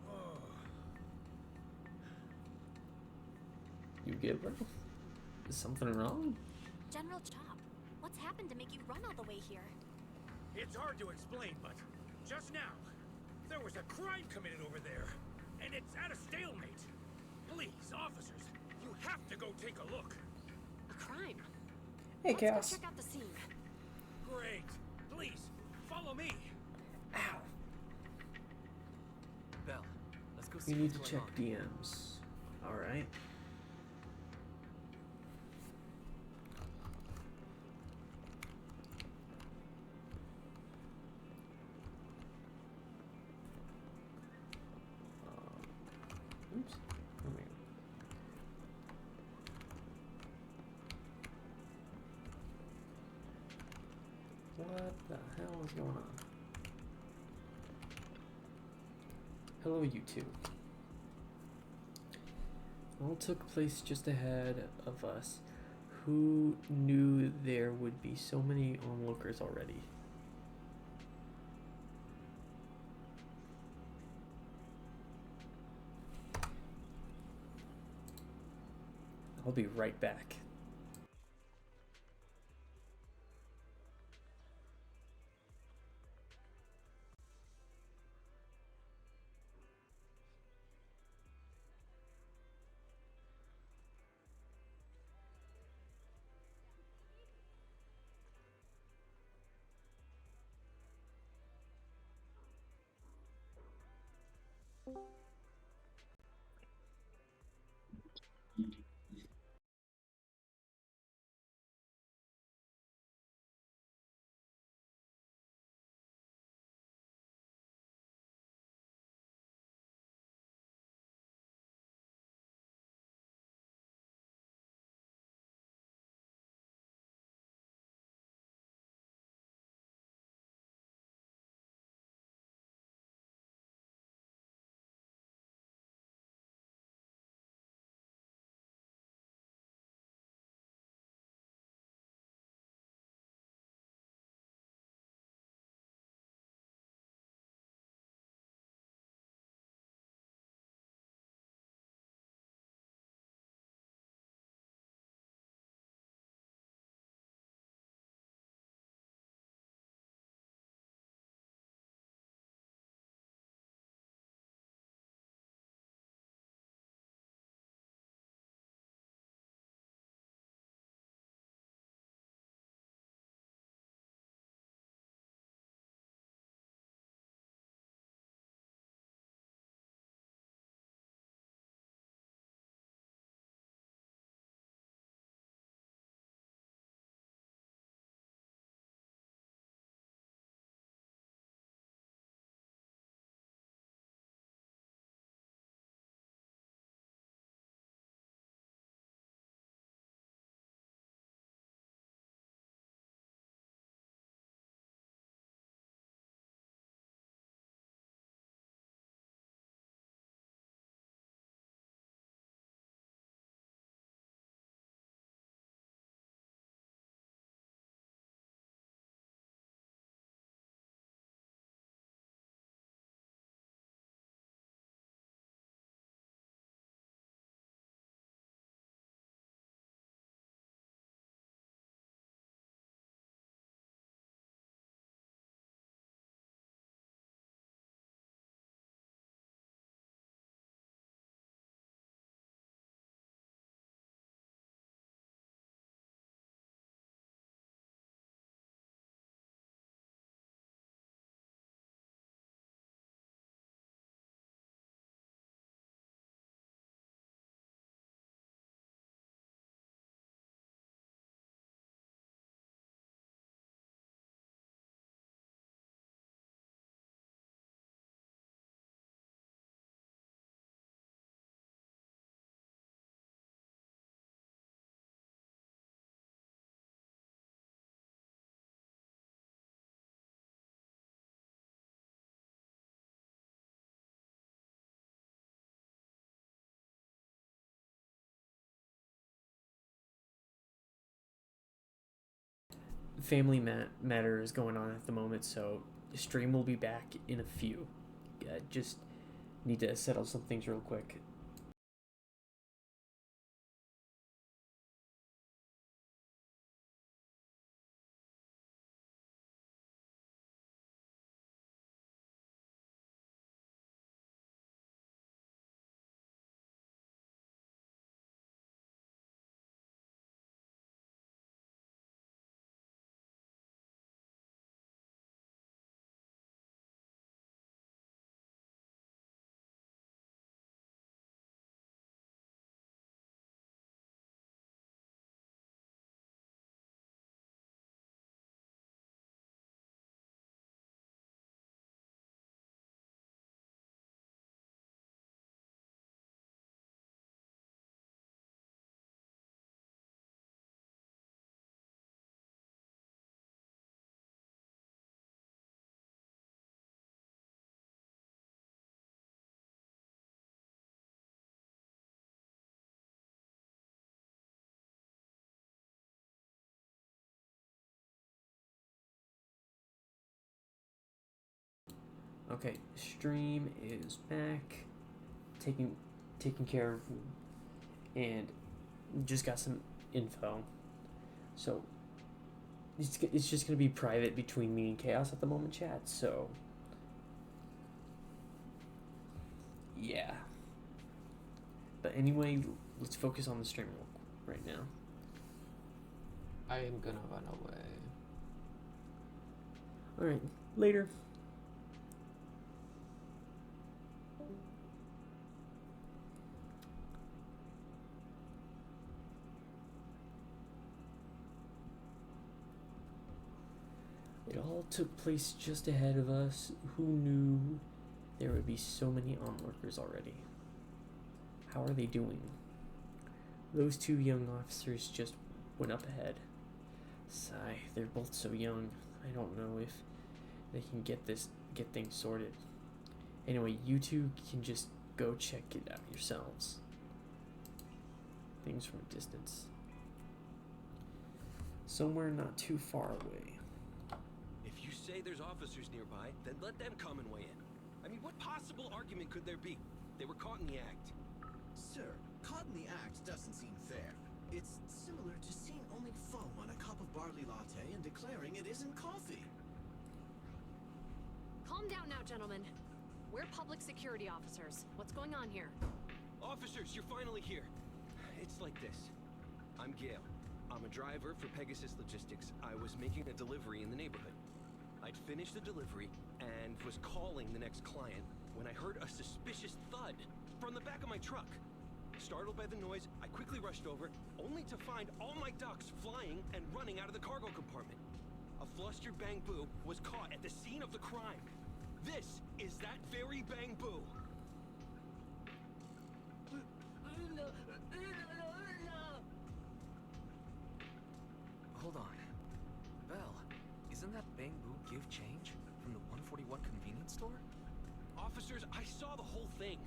Oh. You give her? Is something wrong? General Chop, what's happened to make you run all the way here? It's hard to explain, but just now, there was a crime committed over there, and it's at a stalemate. Please, officers, you have to go take a look. A crime? Hey, Let's Chaos. go check out the scene. Great. Please, follow me. Ow. Belle, let's go see We need to what's check going on. DMs. Alright. Oops. Oh, man. What the hell is going on? Hello, you two. All took place just ahead of us. Who knew there would be so many onlookers already? I'll be right back. family matters going on at the moment, so the stream will be back in a few. Just need to settle some things real quick. Okay, stream is back, taking care of, and just got some info. So it's just gonna be private between me and Chaos at the moment, chat. So yeah. But anyway, let's focus on the stream right now. I am gonna run away. All right, later. It all took place just ahead of us. Who knew there would be so many onlookers already? How are they doing? Those two young officers just went up ahead. Sigh, they're both so young. I don't know if they can get things sorted. Anyway, you two can just go check it out yourselves. Things from a distance. Somewhere not too far away. If you say there's officers nearby, then let them come and weigh in. I mean, what possible argument could there be? They were caught in the act. Sir, caught in the act doesn't seem fair. It's similar to seeing only foam on a cup of barley latte and declaring it isn't coffee. Calm down now, gentlemen. We're public security officers. What's going on here? Officers, you're finally here. It's like this. I'm Gale. I'm a driver for Pegasus Logistics. I was making a delivery in the neighborhood. I'd finished the delivery and was calling the next client when I heard a suspicious thud from the back of my truck. Startled by the noise, I quickly rushed over, only to find all my ducks flying and running out of the cargo compartment. A flustered Bang Boo was caught at the scene of the crime. This is that very Bang Boo. Hold on. Belle, isn't that Bang Boo give change from the 141 convenience store? Officers, I saw the whole thing.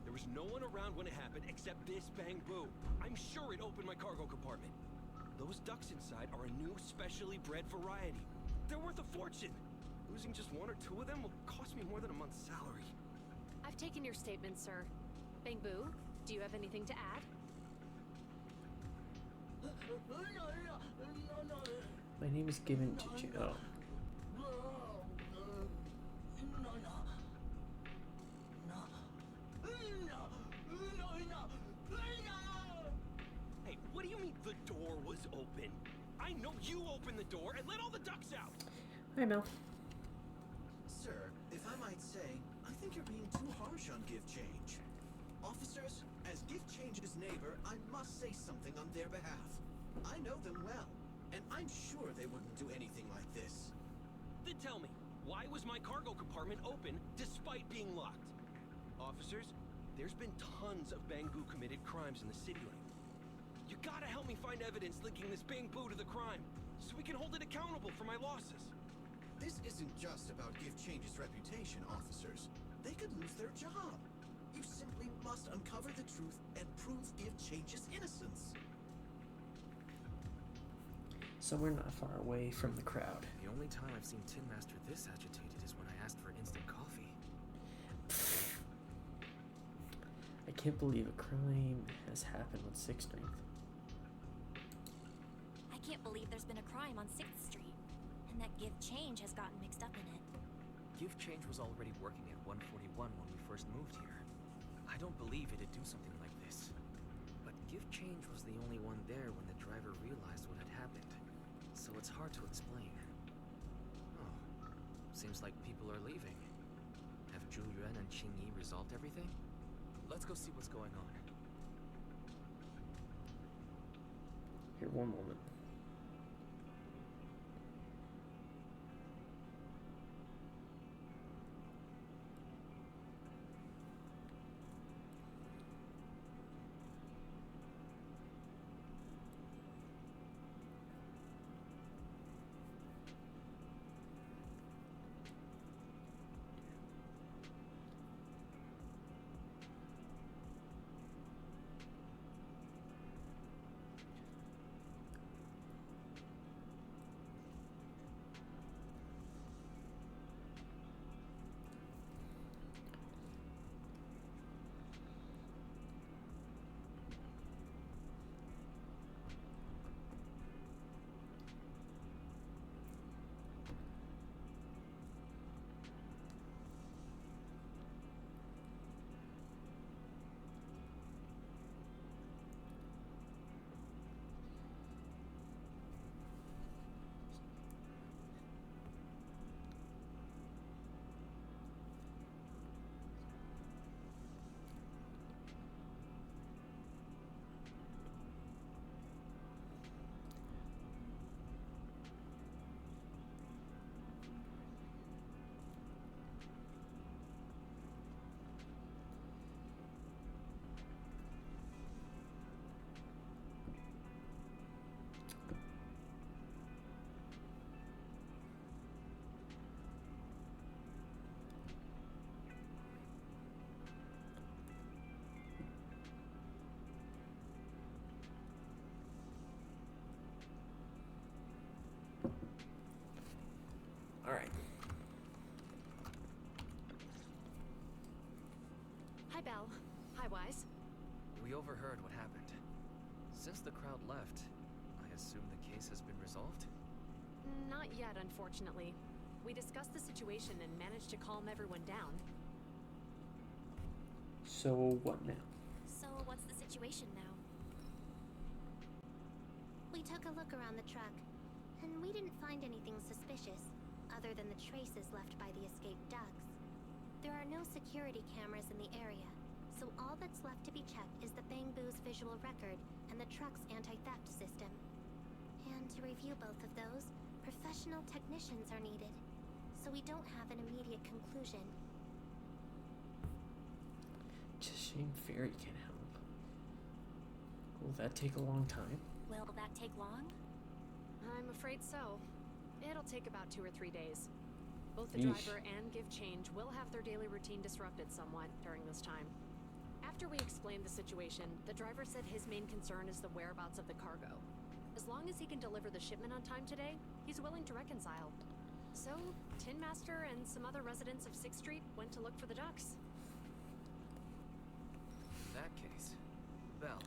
There was no one around when it happened except this Bang Boo. I'm sure it opened my cargo compartment. Those ducks inside are a new specially bred variety. They're worth a fortune. Losing just one or two of them will cost me more than a month's salary. I've taken your statement, sir. Bang Boo, do you have anything to add? My name is given to Oh. Hey, what do you mean the door was open? I know you opened the door and let all the ducks out. Hi, Mel. Sir, if I might say, I think you're being too harsh on Give Change. Officers, as Give Change's neighbor, I must say something on their behalf. I know them well, and I'm sure they wouldn't do anything like this. Then tell me, why was my cargo compartment open despite being locked? Officers, there's been tons of Bang Boo committed crimes in the city lately. You gotta help me find evidence linking this Bang Boo to the crime, so we can hold it accountable for my losses. This isn't just about Give Change's reputation, officers. They could lose their job. You simply must uncover the truth and prove Give Change's innocence. So we're not far away from the crowd. The only time I've seen Tin Master this agitated is when I asked for instant coffee. I can't believe a crime has happened on 6th Street. I can't believe there's been a crime on 6th Street, and that Give Change has gotten mixed up in it. Give Change was already working at 141 when we first moved here. I don't believe it'd do something like this. But Give Change was the only one there when the driver realized what had happened, so it's hard to explain. Oh, seems like people are leaving. Have Zhu Yuan and Qing Yi resolved everything? Let's go see what's going on. Here, one moment. All right. Hi, Belle. Hi, Wise. We overheard what happened. Since the crowd left, I assume the case has been resolved? Not yet, unfortunately. We discussed the situation and managed to calm everyone down. So what now? So what's the situation now? We took a look around the truck, and we didn't find anything suspicious, other than the traces left by the escaped ducks. There are no security cameras in the area, so all that's left to be checked is the Bangbu's visual record and the truck's anti-theft system. And to review both of those, professional technicians are needed, so we don't have an immediate conclusion. It's a shame Fairy can't help. Will that take a long time? Will that take long? I'm afraid so. It'll take about 2 or 3 days. Both the Yeesh. driver and Give Change will have their daily routine disrupted somewhat during this time. After we explained the situation, the driver said his main concern is the whereabouts of the cargo. As long as he can deliver the shipment on time today, he's willing to reconcile. So, Tin Master and some other residents of 6th Street went to look for the ducks. In that case, Belle,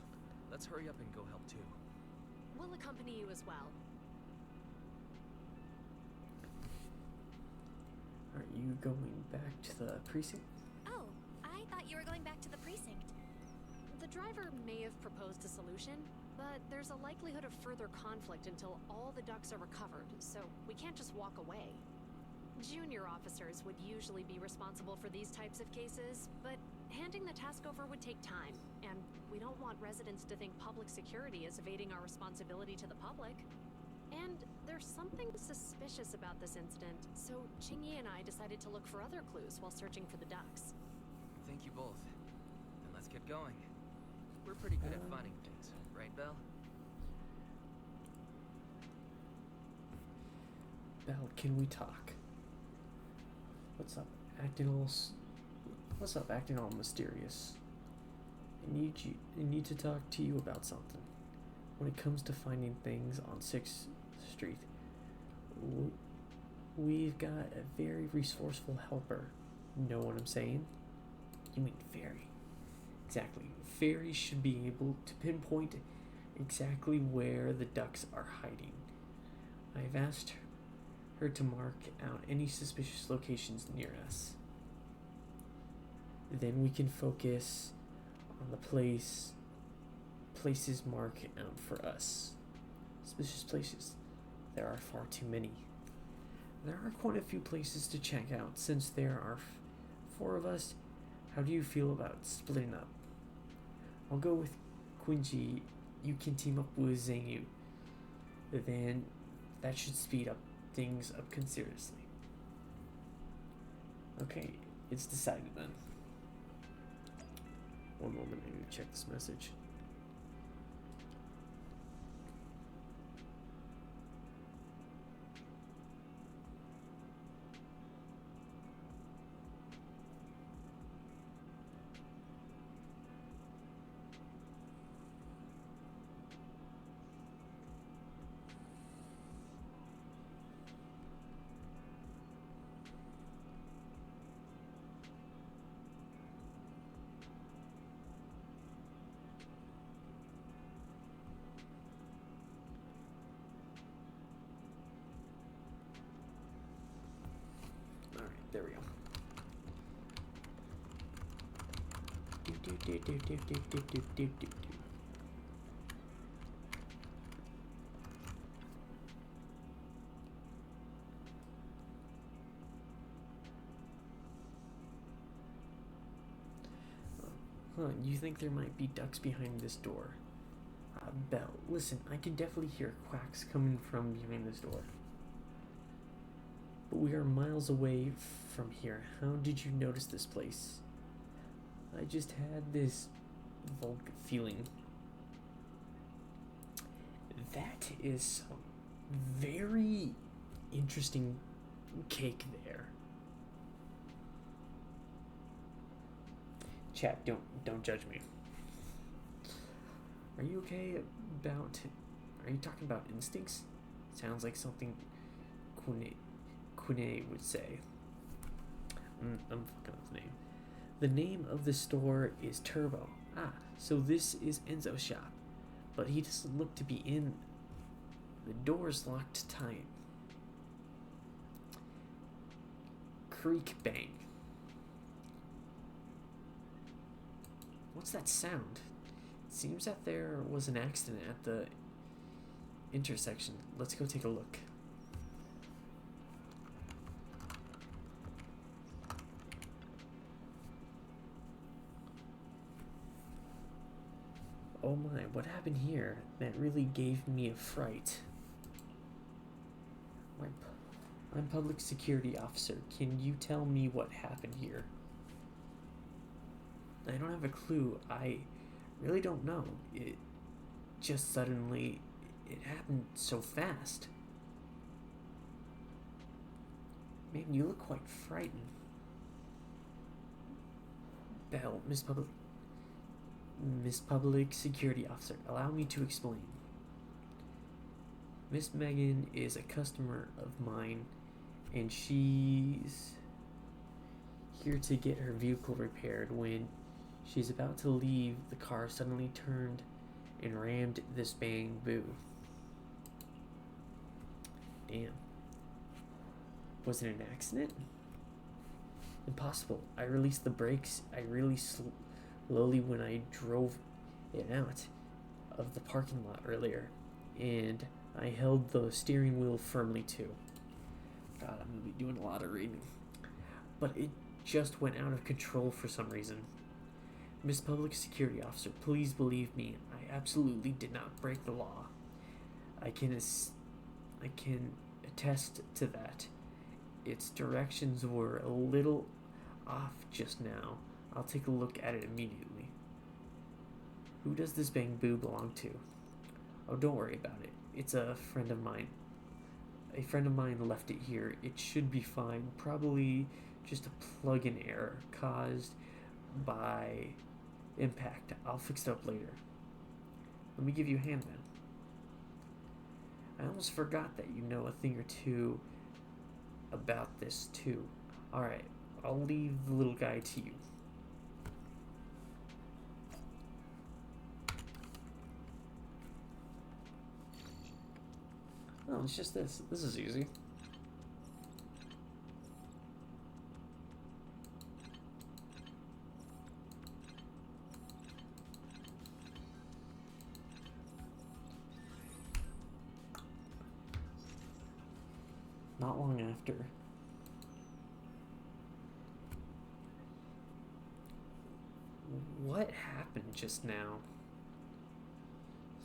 let's hurry up and go help too. We'll accompany you as well. Are you going back to the precinct? Oh, I thought you were going back to the precinct. The driver may have proposed a solution, but there's a likelihood of further conflict until all the ducks are recovered, so we can't just walk away. Junior officers would usually be responsible for these types of cases, but handing the task over would take time, and we don't want residents to think public security is evading our responsibility to the public. And there's something suspicious about this incident, so Qingyi and I decided to look for other clues while searching for the ducks. Thank you both. Then let's get going. We're pretty good at finding things, right, Belle? Belle, can we talk? What's up? What's up? Acting all mysterious. I need to talk to you about something. When it comes to finding things on 6th street. We've got a very resourceful helper. Know what I'm saying? You mean fairy. Exactly. Fairies should be able to pinpoint exactly where the ducks are hiding. I've asked her to mark out any suspicious locations near us. Then we can focus on the places marked out for us. Suspicious places. There are far too many. There are quite a few places to check out. Since there are 4 of us, how do you feel about splitting up? I'll go with Quinji. You can team up with Zhang. Then that should speed up things up considerably. Okay, it's decided then. One moment, I need to check this message. There we go. You think there might be ducks behind this door? Belle, listen, I can definitely hear quacks coming from behind this door. But we are miles away from here. How did you notice this place? I just had this vague feeling. That is some very interesting cake there. Chat, don't judge me. Are you okay about... Are you talking about instincts? Sounds like something Quine would say. I'm fucking up the name. The name of the store is Turbo. Ah, so this is Enzo's shop. But he doesn't look to be in. The door's locked tight. Creak bang. What's that sound? It seems that there was an accident at the intersection. Let's go take a look. Oh my, what happened here? That really gave me a fright. I'm public security officer. Can you tell me what happened here? I don't have a clue. I really don't know. It just suddenly... It happened so fast. Man, you look quite frightened. Belle, Miss Public Security Officer, allow me to explain. Miss Megan is a customer of mine, and she's here to get her vehicle repaired. When she's about to leave, the car suddenly turned and rammed this bamboo. Damn. Was it an accident? Impossible. I released the brakes. I really slowly when I drove it out of the parking lot earlier, and I held the steering wheel firmly too. God, I'm gonna be doing a lot of reading. But it just went out of control for some reason. Miss Public Security Officer, please believe me, I absolutely did not break the law. I can attest to that. Its directions were a little off just now. I'll take a look at it immediately. Who does this bamboo belong to? Oh, don't worry about it. It's a friend of mine. A friend of mine left it here. It should be fine. Probably just a plug-in error caused by impact. I'll fix it up later. Let me give you a hand then. I almost forgot that you know a thing or two about this too. Alright, I'll leave the little guy to you. Oh, it's just this. This is easy. Not long after. What happened just now?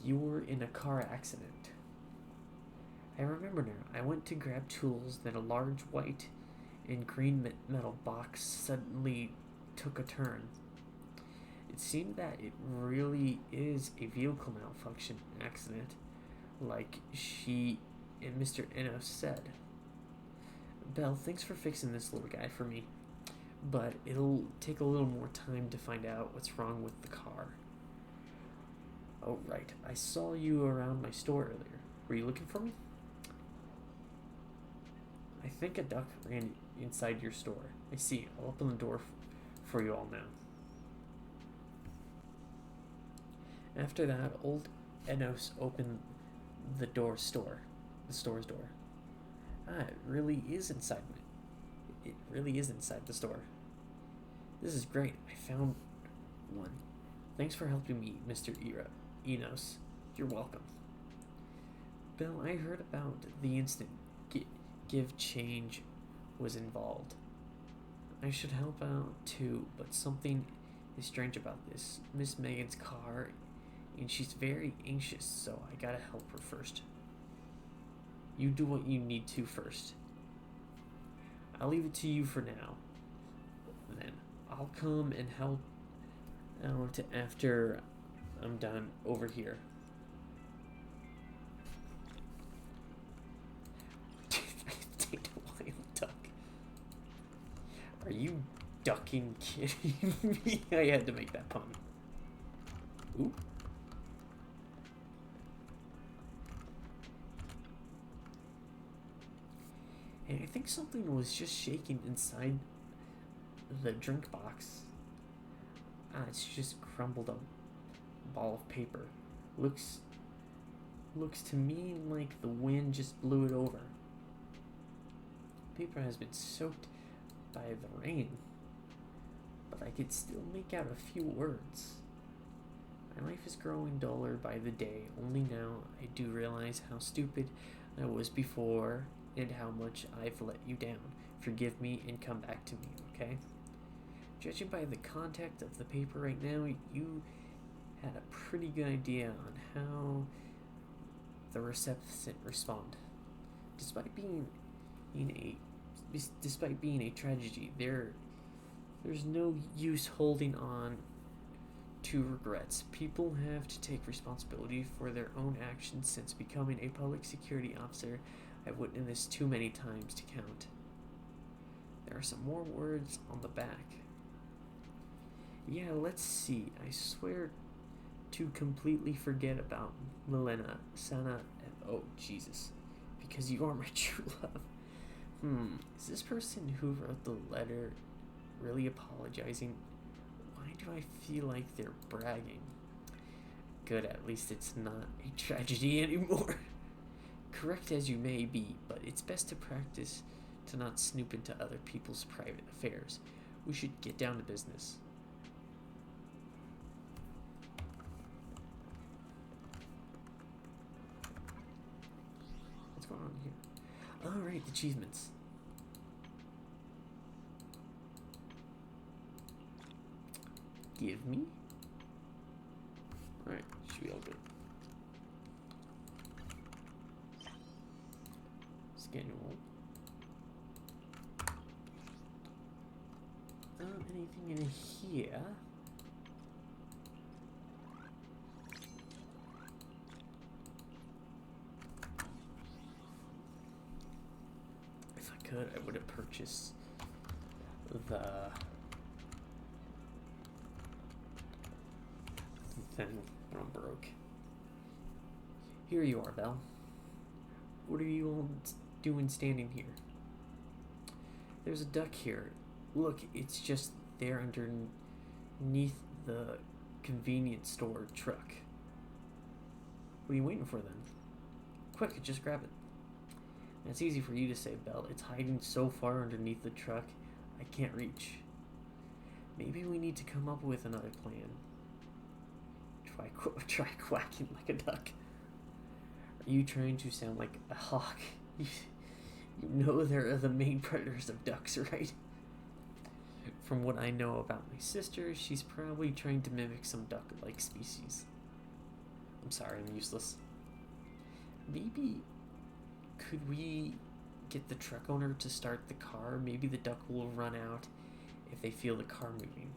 You were in a car accident. I remember now. I went to grab tools, then a large white and green metal box suddenly took a turn. It seemed that it really is a vehicle malfunction accident, like she and Mr. Enos said. Belle, thanks for fixing this little guy for me, but it'll take a little more time to find out what's wrong with the car. Oh, right. I saw you around my store earlier. Were you looking for me? I think a duck ran inside your store. I see. I'll open the door for you all now. After that, old Enos opened the store's door. Ah, it really is inside me. It really is inside the store. This is great. I found one. Thanks for helping me, Mr. Enos. You're welcome. Bill, I heard about the instant give change was involved. I should help out too, but something is strange about this. Miss Megan's car, and she's very anxious, so I gotta help her first. You do what you need to first. I'll leave it to you for now. Then I'll come and help out after I'm done over here. Wild duck. Are you ducking kidding me? I had to make that pun. Ooh. And I think something was just shaking inside the drink box. It's just crumbled up ball of paper. Looks to me like the wind just blew it over. Paper has been soaked by the rain, but I could still make out a few words. My life is growing duller by the day. Only now I do realize how stupid I was before and how much I've let you down. Forgive me and come back to me, okay? Judging by the content of the paper right now, you had a pretty good idea on how the recipient respond. Despite being a tragedy, there's no use holding on to regrets. People have to take responsibility for their own actions. Since becoming a public security officer, I've witnessed this too many times to count. There are some more words on the back. Yeah, let's see. I swear to completely forget about Milena, Sana, and oh, Jesus. Because you are my true love. Is this person who wrote the letter really apologizing? Why do I feel like they're bragging? Good, at least it's not a tragedy anymore. Correct as you may be, but it's best to practice to not snoop into other people's private affairs. We should get down to business. What's going on here? Alright, achievements. Give me. Alright, should be all good. Schedule. Anything in here? If I could, I would have purchased the thing, but I'm broke. Here you are, Belle. What are you all doing standing here? There's a duck here. Look, it's just there underneath the convenience store truck. What are you waiting for then? Quick, just grab it. It's easy for you to say, Belle. It's hiding so far underneath the truck, I can't reach. Maybe we need to come up with another plan. Try quacking like a duck. Are you trying to sound like a hawk? You know they're the main predators of ducks, right? From what I know about my sister, she's probably trying to mimic some duck-like species. I'm sorry, I'm useless. Maybe could we get the truck owner to start the car? Maybe the duck will run out if they feel the car moving.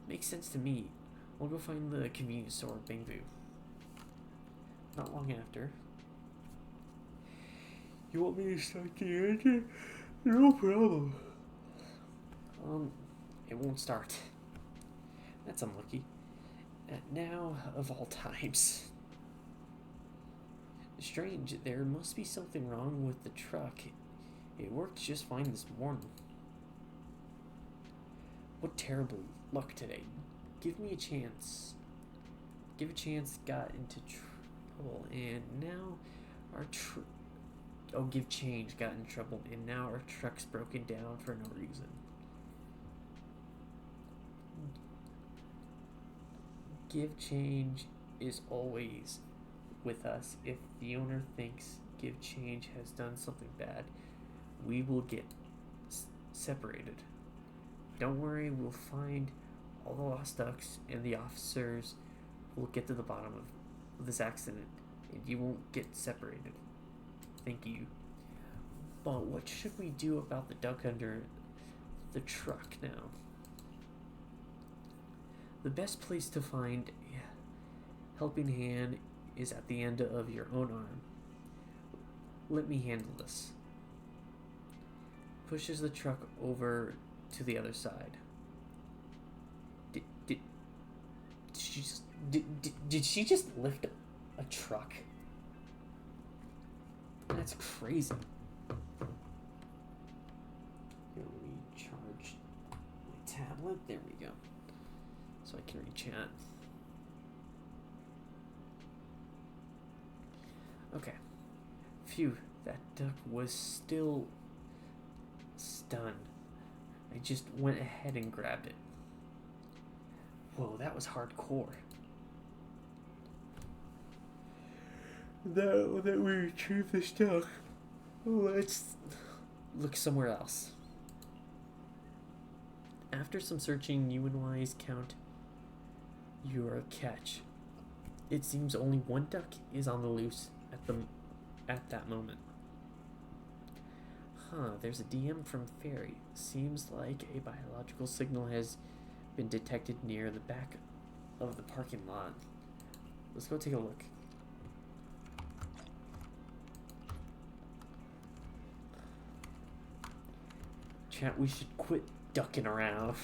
Makes sense to me. I'll go find the convenience store at Bangbu. Not long after. You want me to start the engine? No problem. It won't start. That's unlucky. Now, of all times. Strange, there must be something wrong with the truck. It worked just fine this morning. What terrible luck today. Give me a chance. Give a chance got into trouble, and now our give change got in trouble, and now our truck's broken down for no reason. Give change is always with us. If the owner thinks give change has done something bad, we will get separated. Don't worry, we'll find all the lost ducks, and the officers will get to the bottom of this accident, and you won't get separated. Thank you. But what should we do about the duck under the truck now? The best place to find a helping hand is at the end of your own arm. Let me handle this. Pushes the truck over to the other side. Did she just lift a truck? That's crazy. Here, let me charge my tablet. There we go. So I can read chat. Okay. Phew, that duck was still stunned. I just went ahead and grabbed it. Whoa, that was hardcore. Now that we retrieved this duck, let's look somewhere else. After some searching, Yuan's count your catch. It seems only one duck is on the loose at that moment. There's a DM from Fairy. Seems like a biological signal has been detected near the back of the parking lot. Let's go take a look. Chat, we should quit ducking around.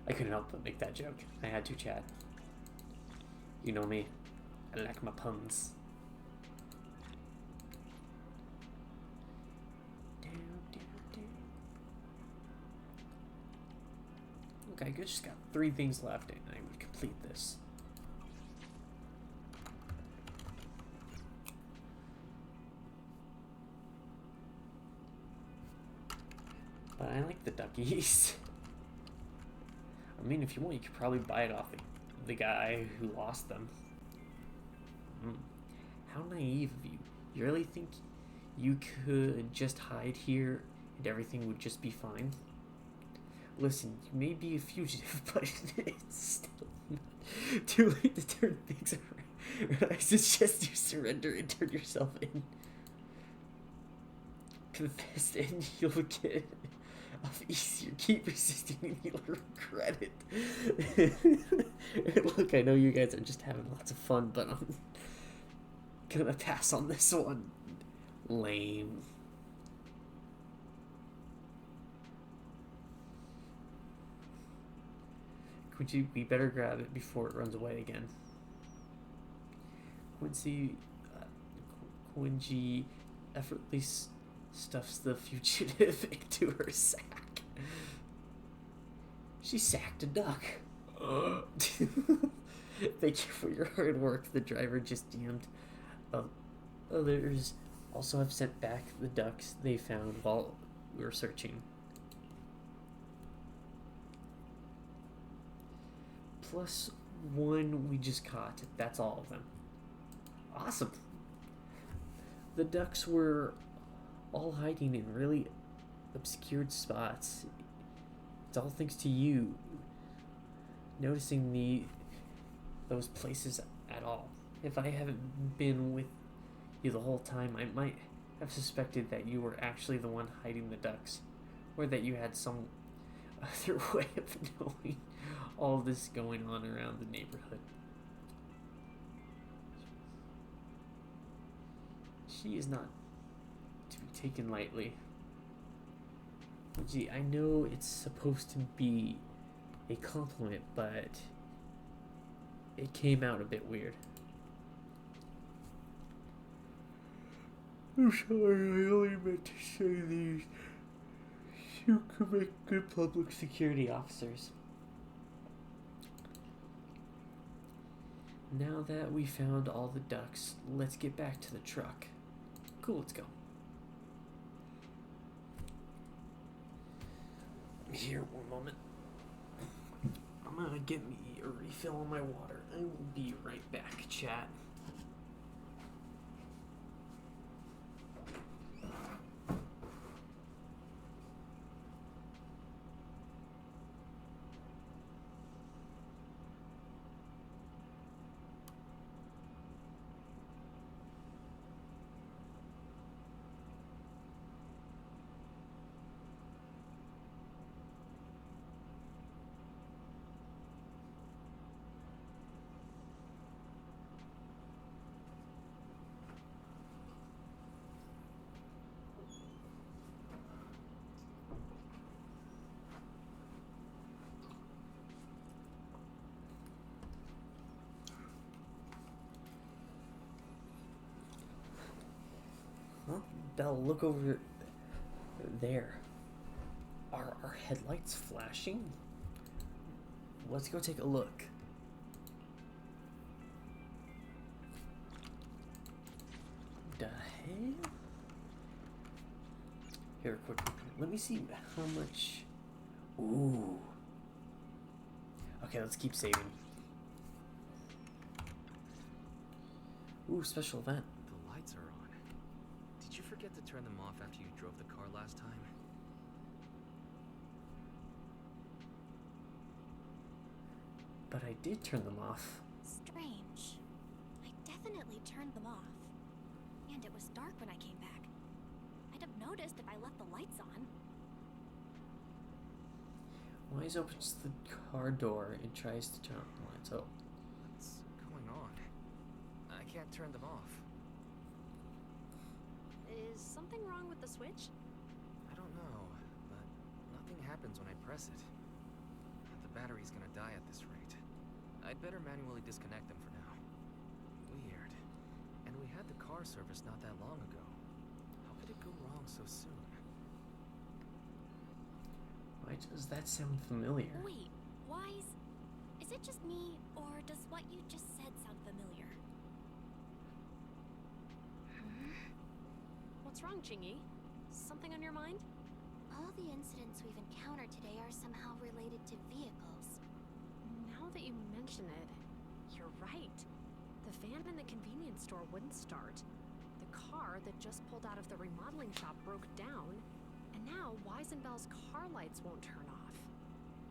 I couldn't help but make that joke. I had to, chat. You know me. I like my puns. Okay, I just got 3 things left and I would complete this. But I like the duckies. I mean, if you want, you could probably buy it off the guy who lost them. How naive of you. You really think you could just hide here and everything would just be fine? Listen, you may be a fugitive, but it's still not too late to turn things around. I suggest you surrender and turn yourself in. Confess and you'll get off easier. Keep resisting and you'll regret it. Look, I know you guys are just having lots of fun, but I'm gonna pass on this one. Lame. We better grab it before it runs away again. Quincy when she effortlessly stuffs the fugitive into her sack. She sacked a duck. Thank you for your hard work, the driver just damned. Others also have sent back the ducks they found while we were searching. Plus one we just caught. That's all of them. Awesome. The ducks were all hiding in really obscured spots. It's all thanks to you noticing those places at all. If I haven't been with you the whole time, I might have suspected that you were actually the one hiding the ducks, or that you had some other way of knowing all this going on around the neighborhood. She is not to be taken lightly. Gee, I know it's supposed to be a compliment, but it came out a bit weird. I'm sorry, I only meant to say these. You could make good public security officers. Now that we found all the ducks, let's get back to the truck. Cool, let's go. Here, one moment. I'm gonna get me a refill on my water. I will be right back, chat. Well, Belle, look over there. Are our headlights flashing? Let's go take a look. The hell? Here, quick. Let me see how much. Ooh. Okay, let's keep saving. Ooh, special event. The lights are on. Did you forget to turn them off after you drove the car last time? But I did turn them off. Strange. I definitely turned them off. And it was dark when I came back. I'd have noticed if I left the lights on. Wise opens the car door and tries to turn on the lights. Oh. What's going on? I can't turn them off. Is something wrong with the switch? I don't know, but nothing happens when I press it. The battery's gonna die at this rate. I'd better manually disconnect them for now. Weird. And we had the car serviced not that long ago. How could it go wrong so soon? Why does that sound familiar? Wait, Wise? Is it just me, or does what you just said sound familiar? What's wrong, Chingy? Something on your mind? All the incidents we've encountered today are somehow related to vehicles. Now that you mention it, you're right. The van in the convenience store wouldn't start. The car that just pulled out of the remodeling shop broke down. And now Wise and Belle's car lights won't turn off.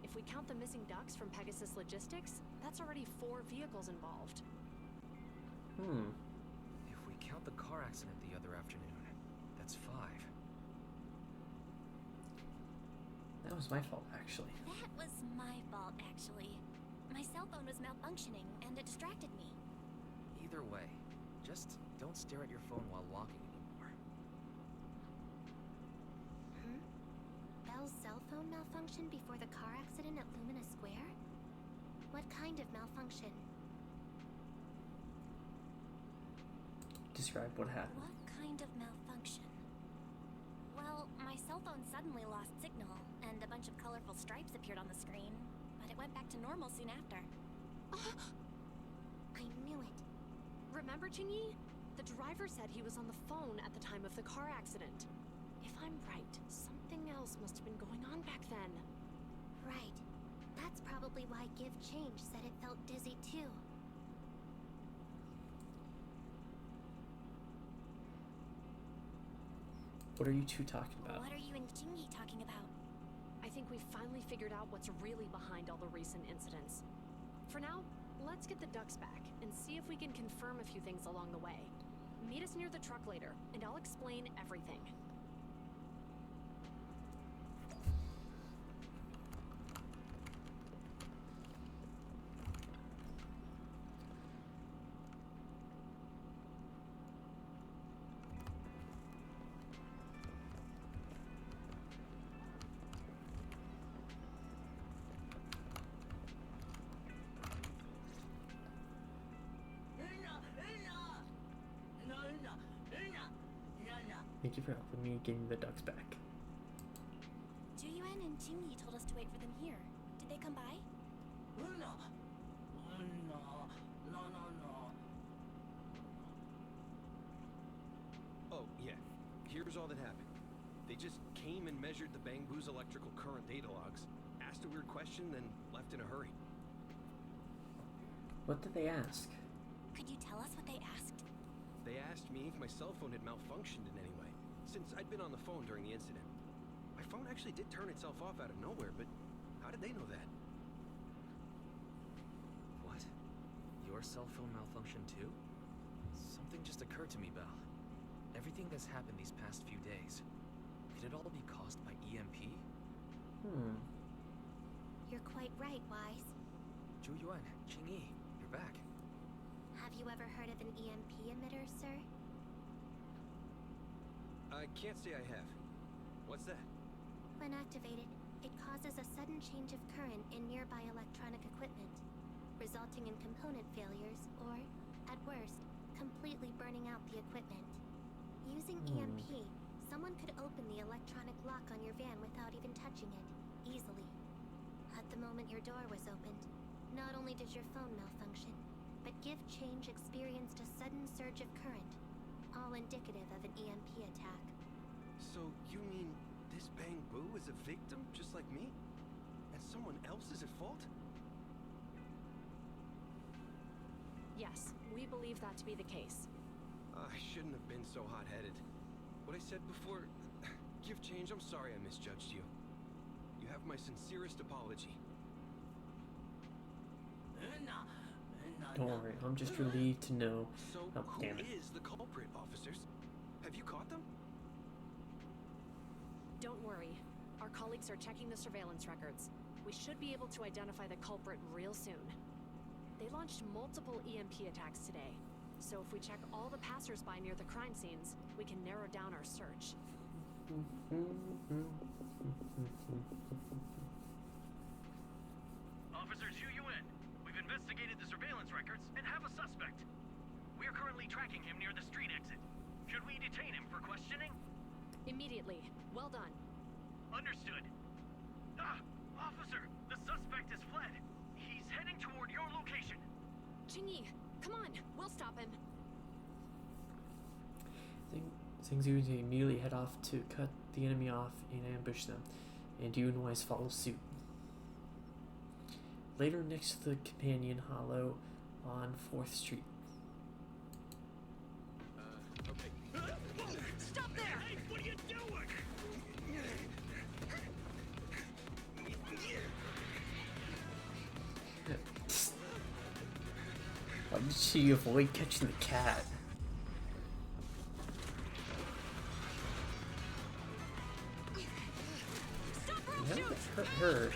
If we count the missing ducks from Pegasus Logistics, that's already 4 vehicles involved. If we count the car accident the other afternoon, that's 5. That was my fault, actually. That was my fault, actually. My cell phone was malfunctioning, and it distracted me. Either way, just don't stare at your phone while walking anymore. Belle's cell phone malfunctioned before the car accident at Lumina Square? What kind of malfunction? describe what happened. What kind of malfunction? Well, my cell phone suddenly lost signal, and a bunch of colorful stripes appeared on the screen, but it went back to normal soon after. I knew it. Remember, Chingy? The driver said he was on the phone at the time of the car accident. If I'm right, something else must have been going on back then. Right. That's probably why Give Change said it felt dizzy too. What are you two talking about? What are you and Chingy talking about? I think we finally figured out what's really behind all the recent incidents. For now, let's get the ducks back and see if we can confirm a few things along the way. Meet us near the truck later, and I'll explain everything. Thank you for helping me getting the ducks back. Yuan and Chingy told us to wait for them here. Did they come by? Oh, yeah. Here's all that happened. They just came and measured the Bang Boo's electrical current data logs, asked a weird question, then left in a hurry. What did they ask? Could you tell us what they asked? They asked me if my cell phone had malfunctioned in any way, since I'd been on the phone during the incident. My phone actually did turn itself off out of nowhere, but how did they know that? What? Your cell phone malfunctioned too? Something just occurred to me, Belle. Everything that's happened these past few days, could it all be caused by EMP? You're quite right, Wise. Yuan, Qingyi, you're back. Have you ever heard of an EMP emitter, sir? I can't say I have. What's that? When activated, it causes a sudden change of current in nearby electronic equipment, resulting in component failures or, at worst, completely burning out the equipment. Using EMP, someone could open the electronic lock on your van without even touching it, easily. At the moment your door was opened, not only did your phone malfunction, but Give Change experienced a sudden surge of current, all indicative of an EMP attack. So you mean this Bang Boo is a victim just like me? And someone else is at fault? Yes, we believe that to be the case. I shouldn't have been so hot-headed. What I said before... Give Change, I'm sorry I misjudged you. You have my sincerest apology. Don't worry, I'm just relieved to know. So, Oh, who damn it. is the culprit, officers? Have you caught them? Don't worry. Our colleagues are checking the surveillance records. We should be able to identify the culprit real soon. They launched multiple EMP attacks today, so if we check all the passers-by near the crime scenes, we can narrow down our search. Officers Yuan, we've investigated the surveillance records and have a suspect. We are currently tracking him near the street exit. Should we detain him for questioning? Immediately. Well done. Understood. Ah! Officer, the suspect has fled. He's heading toward your location. Chingy, come on. We'll stop him. Zhengzhu immediately head off to cut the enemy off and ambush them, and Yu and Wise follow suit. Later, next to the companion hollow on 4th Street. Okay. Stop there! Hey, what are you doing? How did she avoid catching the cat? Yeah, that hurt her.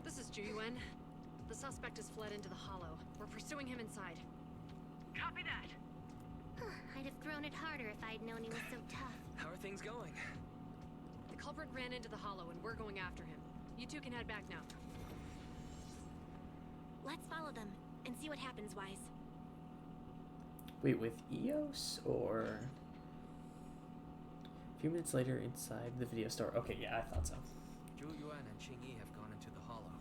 This is Yuan. The suspect has fled into the hollow. We're pursuing him inside. Copy that. I'd have thrown it harder if I'd known he was so tough. How are things going? The culprit ran into the hollow and we're going after him. You two can head back now. Let's follow them and see what happens, Wise. Wait, with EOS or? A few minutes later, inside the video store. Okay, yeah, I thought so. Zhu Yuan and Qing Yi have gone into the hollow.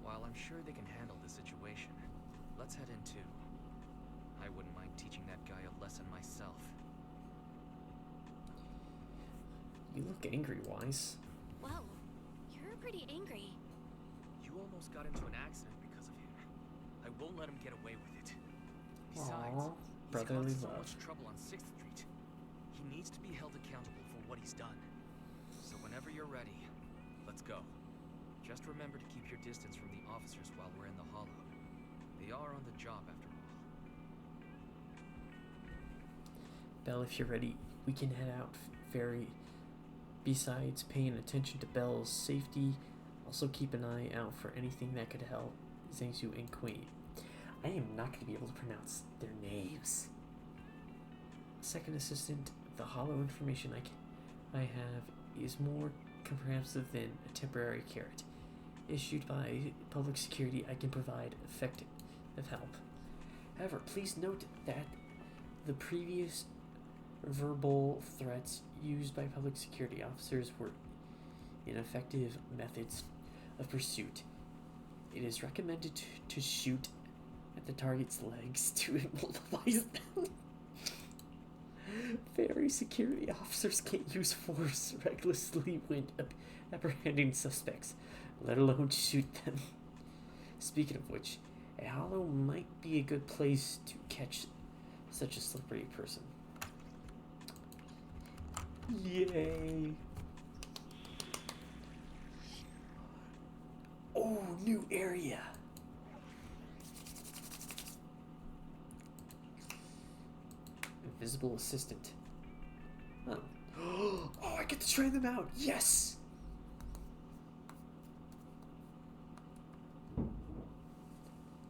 While I'm sure they can handle the situation, let's head in too. I wouldn't mind teaching that guy a lesson myself. You look angry, Wise. Whoa, you're pretty angry. You almost got into an accident because of him. I won't let him get away with it. Besides, Aww, he's brotherly caused so love. much trouble on 6th Street. He needs to be held accountable for what he's done. So whenever you're ready, let's go. Just remember to keep your distance from the officers while we're in the hollow. They are on the job after all. Belle, if you're ready, we can head out. Very. Besides paying attention to Belle's safety, also keep an eye out for anything that could help Zhengzhu and Queen. I am not going to be able to pronounce their names. Second assistant, the hollow information I have is more comprehensive than a temporary carrot. Issued by public security, I can provide effective help. However, please note that the previous verbal threats used by public security officers were ineffective methods of pursuit. It is recommended to shoot at the target's legs to immobilize them. Very security officers can't use force recklessly when apprehending suspects, let alone shoot them. Speaking of which, a hollow might be a good place to catch such a slippery person. Yay! Oh, new area! Invisible assistant. Oh. Oh, I get to try them out! Yes!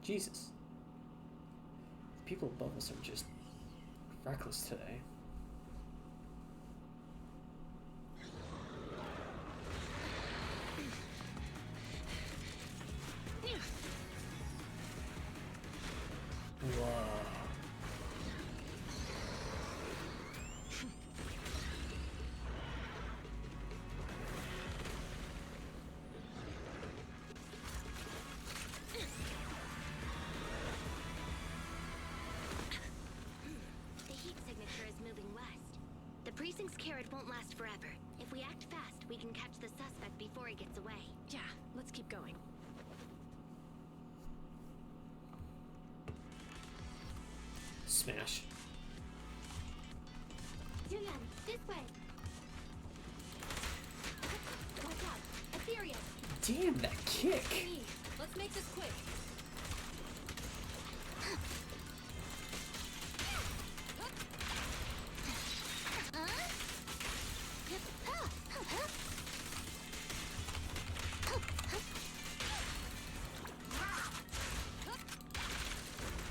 Jesus. The people above us are just reckless today. Whoa. The heat signature is moving west. The precinct's carrot won't last forever. If we act fast, we can catch the suspect before he gets away. Yeah, let's keep going. Smash. Yuan, this way. Watch out, Ethereum. Damn, that kick! Hey, let's make this quick.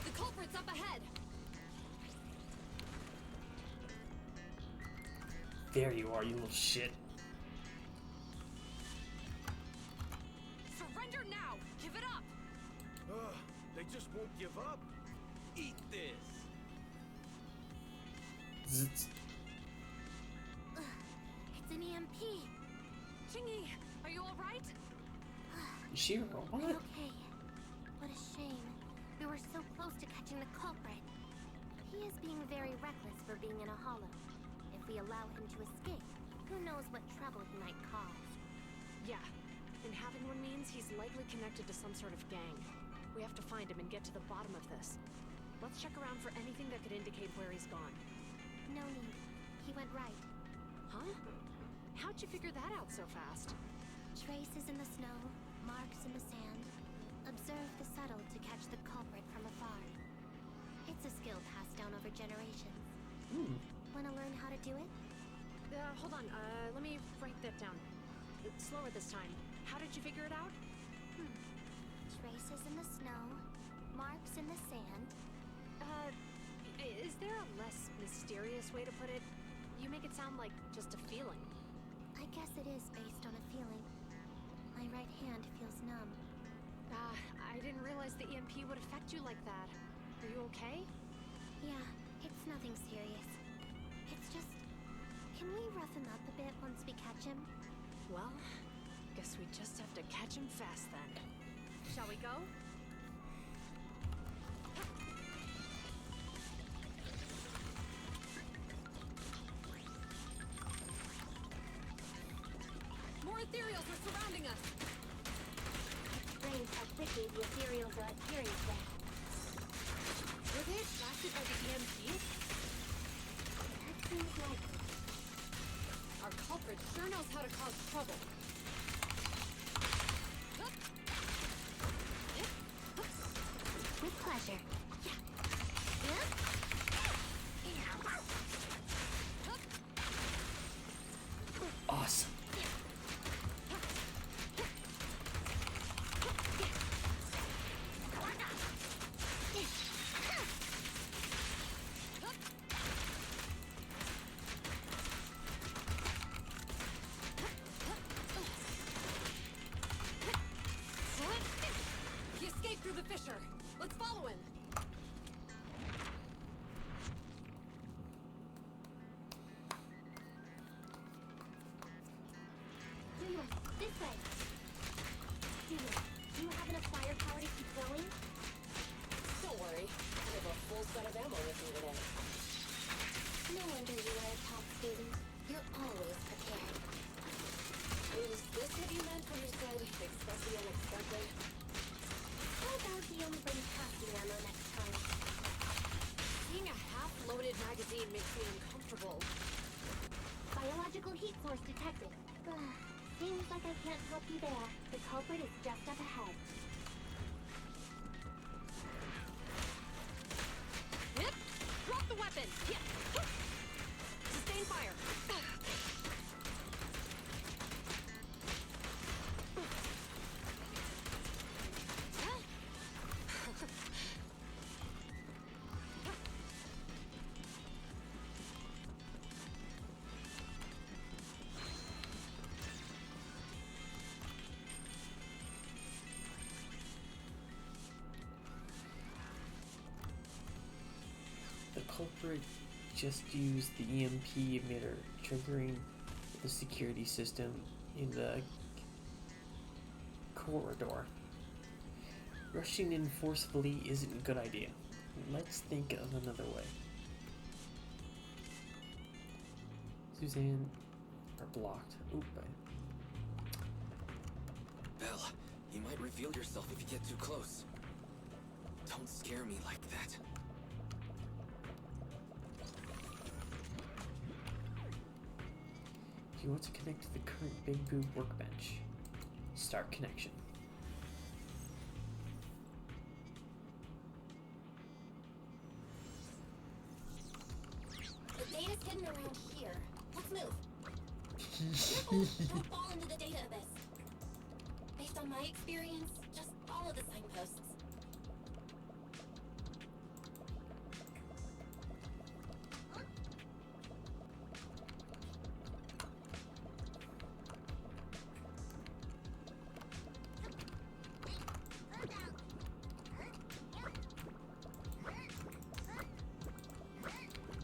The culprit's up ahead. There you are, you little shit. Surrender now! Give it up! They just won't give up. Eat this. Zzz. It's an EMP. Chingy, are you alright? Is she a robot? I'm okay. What a shame. We were so close to catching the culprit. He is being very reckless for being in a hollow. If we allow him to escape, who knows what trouble he might cause. Yeah, and having one means he's likely connected to some sort of gang. We have to find him and get to the bottom of this. Let's check around for anything that could indicate where he's gone. No need. He went right. Huh? How'd you figure that out so fast? Traces in the snow, marks in the sand. Observe the subtle to catch the culprit from afar. It's a skill passed down over generations. Want to learn how to do it? Hold on, let me write that down. Slower this time. How did you figure it out? Traces in the snow, marks in the sand. Is there a less mysterious way to put it? You make it sound like just a feeling. I guess it is based on a feeling. My right hand feels numb. I didn't realize the EMP would affect you like that. Are you okay? Yeah, it's nothing serious. It's just... Can we rough him up a bit once we catch him? Well, guess we just have to catch him fast then. Shall we go? More ethereals are surrounding us! Strange how quickly the ethereals are adhering to them. Were they attracted by the EMP? That seems like... Our culprit sure knows how to cause trouble. With pleasure. Awesome. He escaped through the fissure. Let's follow him. Julius, this way. Julius, do you have enough firepower to keep going? Don't worry. I have a full set of ammo with me today. No wonder you are a top student. You're always prepared. Is this what you meant when you said expect the unexpected? How about we only bring casting ammo next time? Seeing a half-loaded magazine makes me uncomfortable. Biological heat source detected. Seems like I can't help you there. The culprit is just up ahead. Yep. Drop the weapon! Yeah. Sustain fire! The culprit just used the EMP emitter, triggering the security system in the corridor. Rushing in forcefully isn't a good idea. Let's think of another way. Suzanne are blocked. Oop. Belle, you might reveal yourself if you get too close. Don't scare me like that. You want to connect to the current Big Boo workbench. Start connection. The data's hidden around here. Let's move. Careful! Don't fall into the data abyss. Based on my experience, just follow the signposts.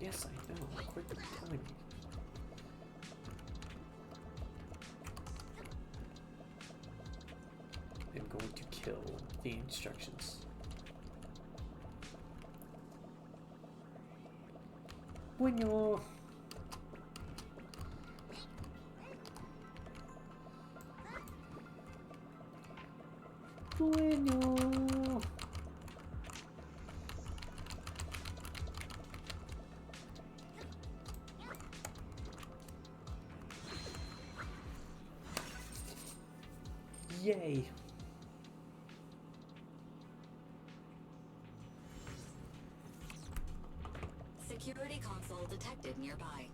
Yes, I know. Quit telling me. I'm going to kill the instructions. Bueno. Bueno. Yay. Security console detected nearby.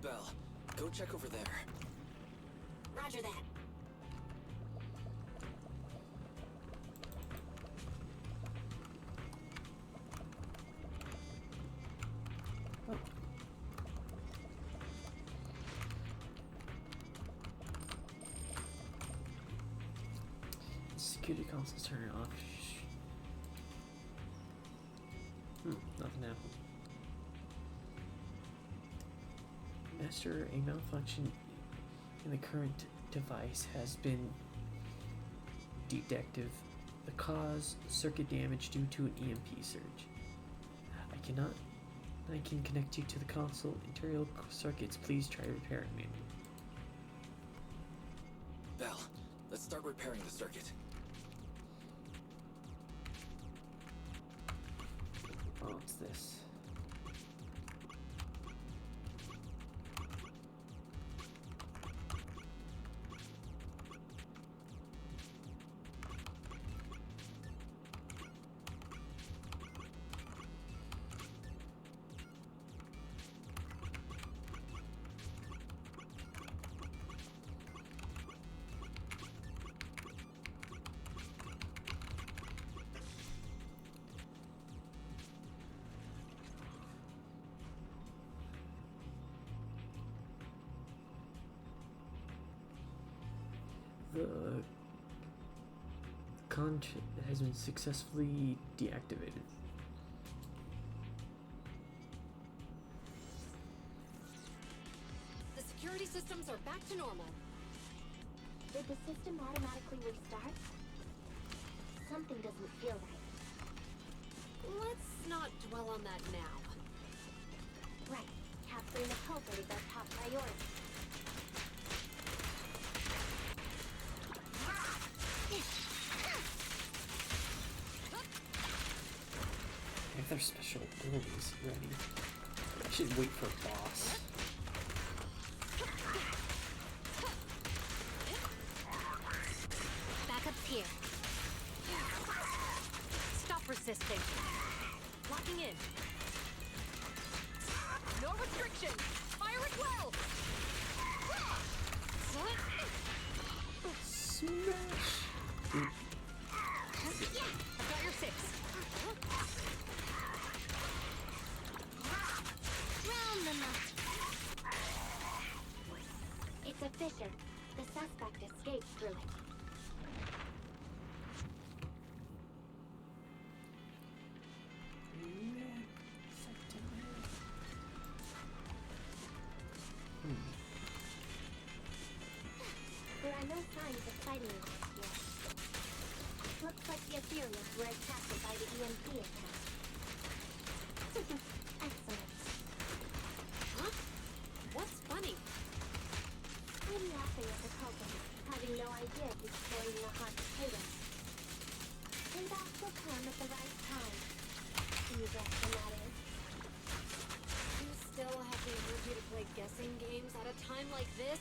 Belle, go check over there. Roger that. security consoles turn off. Nothing happened. Master, a malfunction in the current device has been detected. The cause, circuit damage due to an EMP surge. I can connect you to the console interior circuits. Please try repairing it. Val, let's start repairing the circuit. Oh, it's this. The conch has been successfully deactivated. The security systems are back to normal. Did the system automatically restart? Something doesn't feel right. Let's not dwell on that now. Right. Capturing the culprit is our top priority. If their special abilities ready, I should wait for a boss. Backup's here. Stop resisting. Locking in. No restriction. Fire at will. Smash! I've got your six. Round them up. It's efficient. The suspect escaped through it. There are no signs of fighting yet. Looks like the Ethereals were attracted by the EMP attack. Excellent. Huh? What's funny? I'm laughing at the culprit, having no idea he's throwing the hot potatoes. Payback will come at the right time. You guess when that is? You still have the energy to play guessing games at a time like this?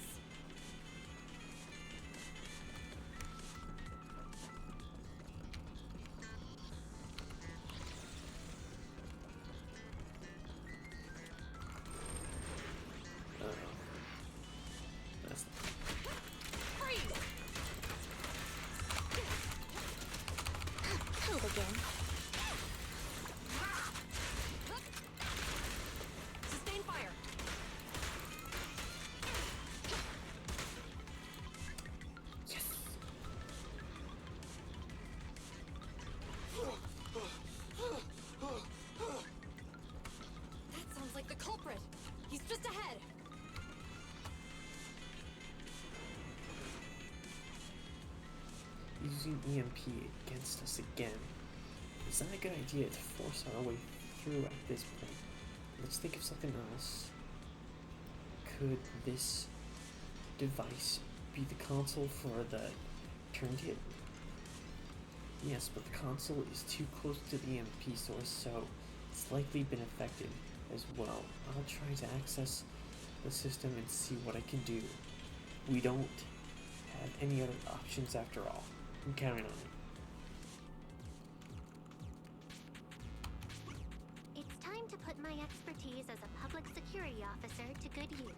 Sustain fire. Yes. That sounds like the culprit. He's just ahead. Using EMP against us again. It's not a good idea to force our way through at this point. Let's think of something else. Could this device be the console for the turntable? Yes, but the console is too close to the EMP source, so it's likely been affected as well. I'll try to access the system and see what I can do. We don't have any other options after all. I'm counting on it. It's time to put my expertise as a public security officer to good use.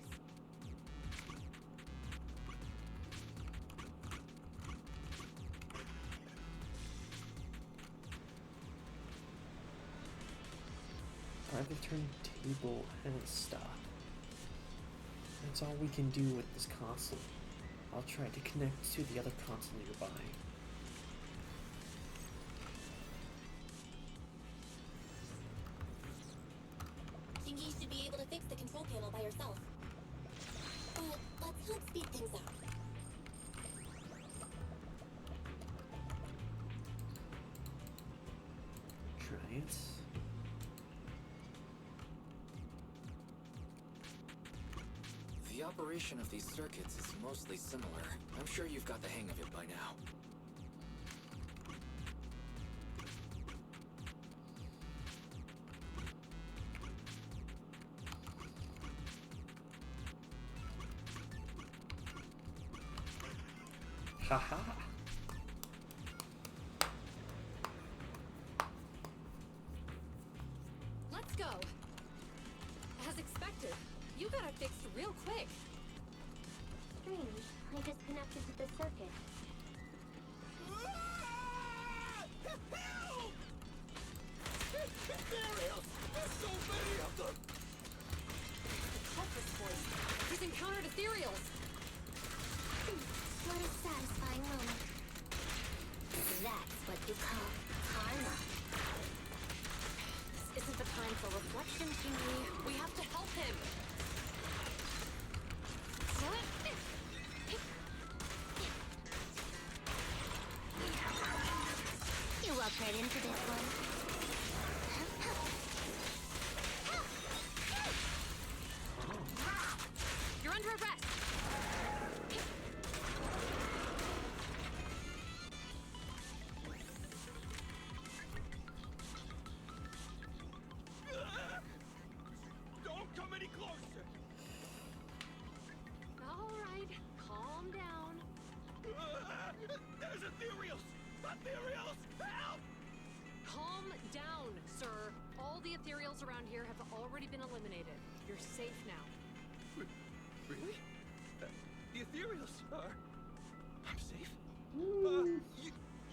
Private turntable has stopped. That's all we can do with this console. I'll try to connect to the other console nearby. Chingy should be able to fix the control panel by herself. But let's not speed things up. Try it. The operation of these circuits is mostly similar. I'm sure you've got the hang of it by now. Haha. Let's go. As expected, you got it fixed real quick. Strange. I disconnected to the circuit. Help! Ethereals! There's so many of them! Cultist voice. He's encountered ethereals. What a satisfying moment. That's what you call karma. This isn't the time for reflection, Chingy. We have to help him. You walked right into this one. You're under arrest. Don't come any closer! All right, calm down. There's ethereals! Ethereals! Help! Calm down, sir. All the ethereals around here have already been eliminated. You're safe now. Really? The ethereals are... I'm safe?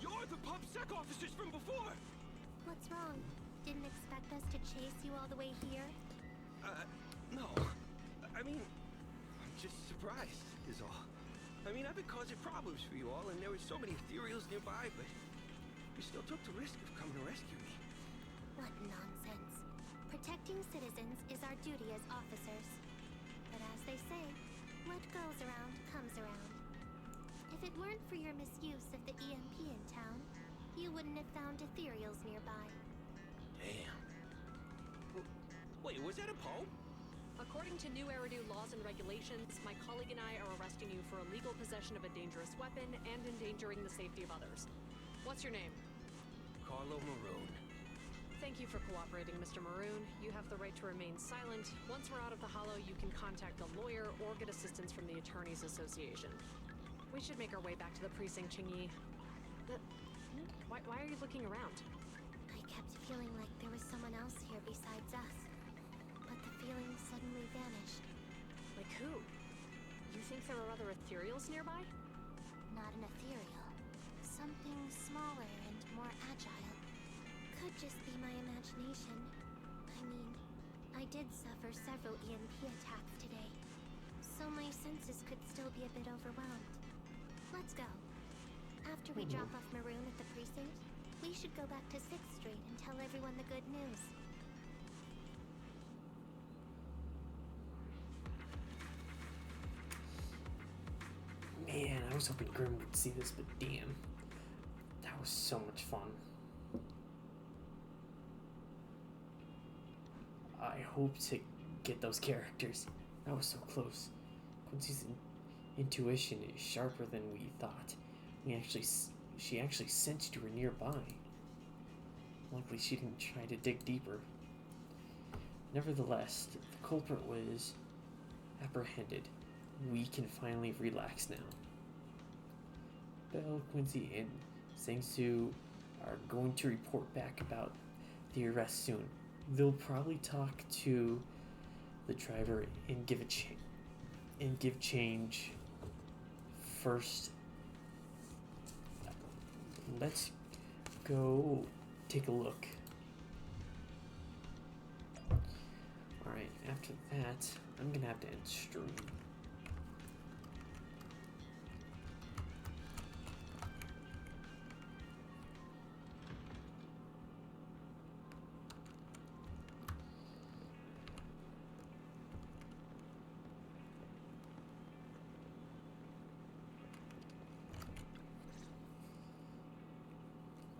You're the PubSec officers from before! What's wrong? Didn't expect us to chase you all the way here? No. I mean, I'm just surprised, is all. I mean, I've been causing problems for you all, and there were so many ethereals nearby, but you still took the risk of coming to rescue me. What nonsense. Protecting citizens is our duty as officers. But as they say, what goes around comes around. If it weren't for your misuse of the EMP in town, you wouldn't have found ethereals nearby. Damn. Wait, was that a poem? According to new Eridu laws and regulations, my colleague and I are arresting you for illegal possession of a dangerous weapon and endangering the safety of others. What's your name? Carlo Maroon. Thank you for cooperating, Mr. Maroon. You have the right to remain silent. Once we're out of the hollow, you can contact a lawyer or get assistance from the Attorneys Association. We should make our way back to the precinct, Chingy. Why are you looking around? I kept feeling like there was someone else here besides us. But the feeling suddenly vanished. Like who? You think there are other ethereals nearby? Not an ethereal. Something smaller and more agile. Could just be my imagination. I mean, I did suffer several EMP attacks today. So my senses could still be a bit overwhelmed. Let's go. After we drop off Maroon at the precinct, we should go back to 6th Street and tell everyone the good news. Man, I was hoping Grim would see this, but damn. That was so much fun. I hope to get those characters. That was so close. Quincy's intuition is sharper than we thought. She actually sensed you were nearby. Luckily, she didn't try to dig deeper. Nevertheless, the culprit was apprehended. We can finally relax now. Belle, Quincy, and Zhengsu are going to report back about the arrest soon. They'll probably talk to the driver and give change. First, let's go take a look. Alright, after that, I'm gonna have to end stream.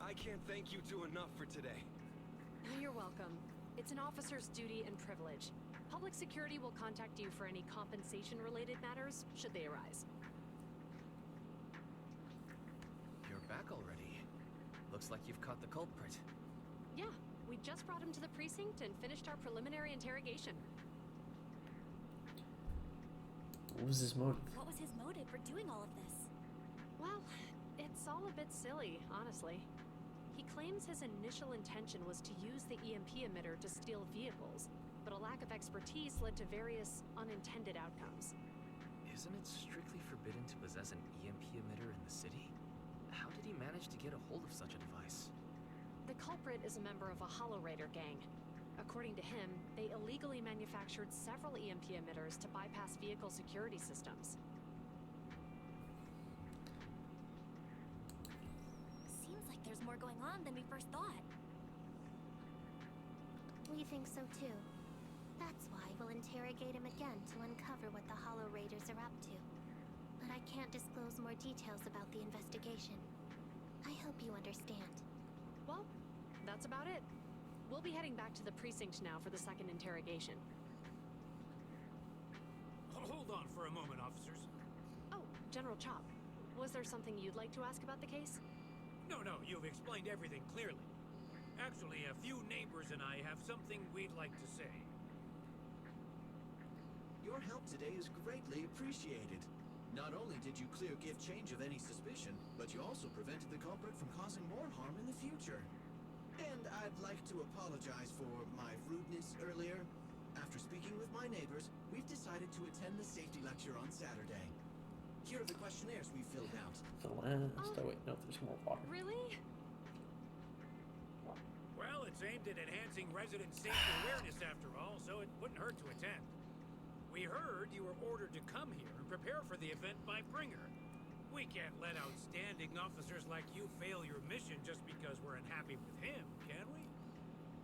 I can't thank you two enough for today. You're welcome. It's an officer's duty and privilege. Public security will contact you for any compensation-related matters, should they arise. You're back already. Looks like you've caught the culprit. Yeah, we just brought him to the precinct and finished our preliminary interrogation. What was his motive? What was his motive for doing all of this? Well, it's all a bit silly, honestly. He claims his initial intention was to use the EMP emitter to steal vehicles, but a lack of expertise led to various unintended outcomes. Isn't it strictly forbidden to possess an EMP emitter in the city? How did he manage to get a hold of such a device? The culprit is a member of a Hollow Raider gang. According to him, they illegally manufactured several EMP emitters to bypass vehicle security systems. Seems like there's more going on than we first thought. We think so too. That's why we'll interrogate him again to uncover what the Hollow Raiders are up to. But I can't disclose more details about the investigation. I hope you understand. Well, that's about it. We'll be heading back to the precinct now for the second interrogation. Hold on for a moment, officers. Oh, General Chop, was there something you'd like to ask about the case? No, you've explained everything clearly. Actually, a few neighbors and I have something we'd like to say. Your help today is greatly appreciated. Not only did you clear Give Change of any suspicion, but you also prevented the culprit from causing more harm in the future. And I'd like to apologize for my rudeness earlier. After speaking with my neighbors, we've decided to attend the safety lecture on Saturday. Here are the questionnaires we filled out. The last. Oh wait, no, there's more water. Really? Well, it's aimed at enhancing resident safety awareness after all, so it wouldn't hurt to attend. We heard you were ordered to come here and prepare for the event by Bringer. We can't let outstanding officers like you fail your mission just because we're unhappy with him, can we?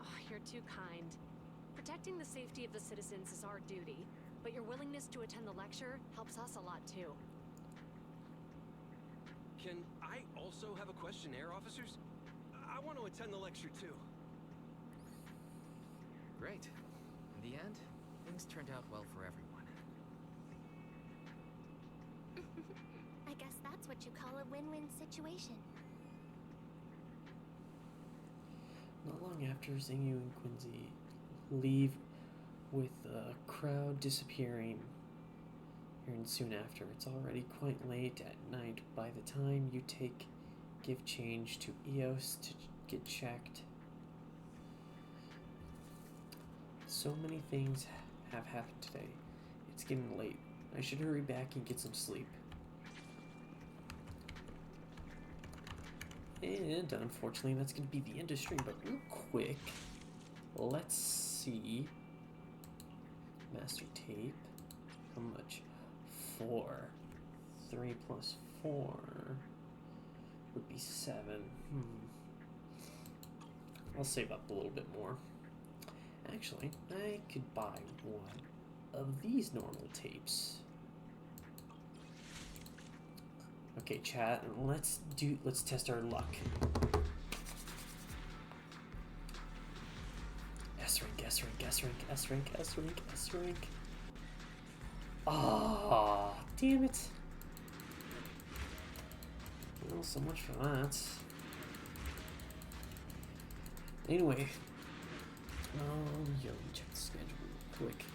Oh, you're too kind. Protecting the safety of the citizens is our duty, but your willingness to attend the lecture helps us a lot too. Can I also have a questionnaire, officers? I want to attend the lecture too. Great. In the end, things turned out well for everyone. I guess that's what you call a win-win situation. Not long after Xingyu and Quincy leave with the crowd disappearing, and soon after, it's already quite late at night by the time you give change to EOS to get checked. So many things have happened today. It's getting late. I should hurry back and get some sleep. And unfortunately, that's going to be the end of stream. But real quick, let's see. Master tape. How much? 4. 3 plus 4 would be 7. I'll save up a little bit more. Actually, I could buy one of these normal tapes. Okay, chat, let's test our luck. S rank, S rank, S rank, S rank, S rank, S rank. Ah, damn it. Well, so much for that. Anyway, let me check the schedule real quick.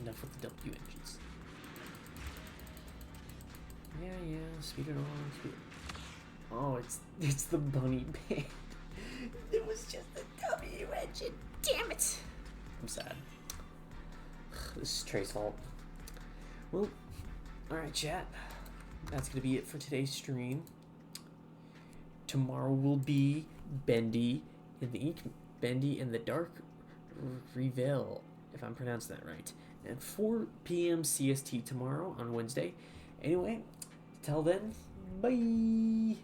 Enough with the W engines. Yeah, speed it on, speed it. Oh, it's the bunny band. It was just the W engine. Damn it! I'm sad. This is Trey's fault. Well, alright, chat. That's gonna be it for today's stream. Tomorrow will be Bendy in the Dark Reveal, if I'm pronouncing that right. At 4 p.m. CST tomorrow on Wednesday. Anyway, till then, bye!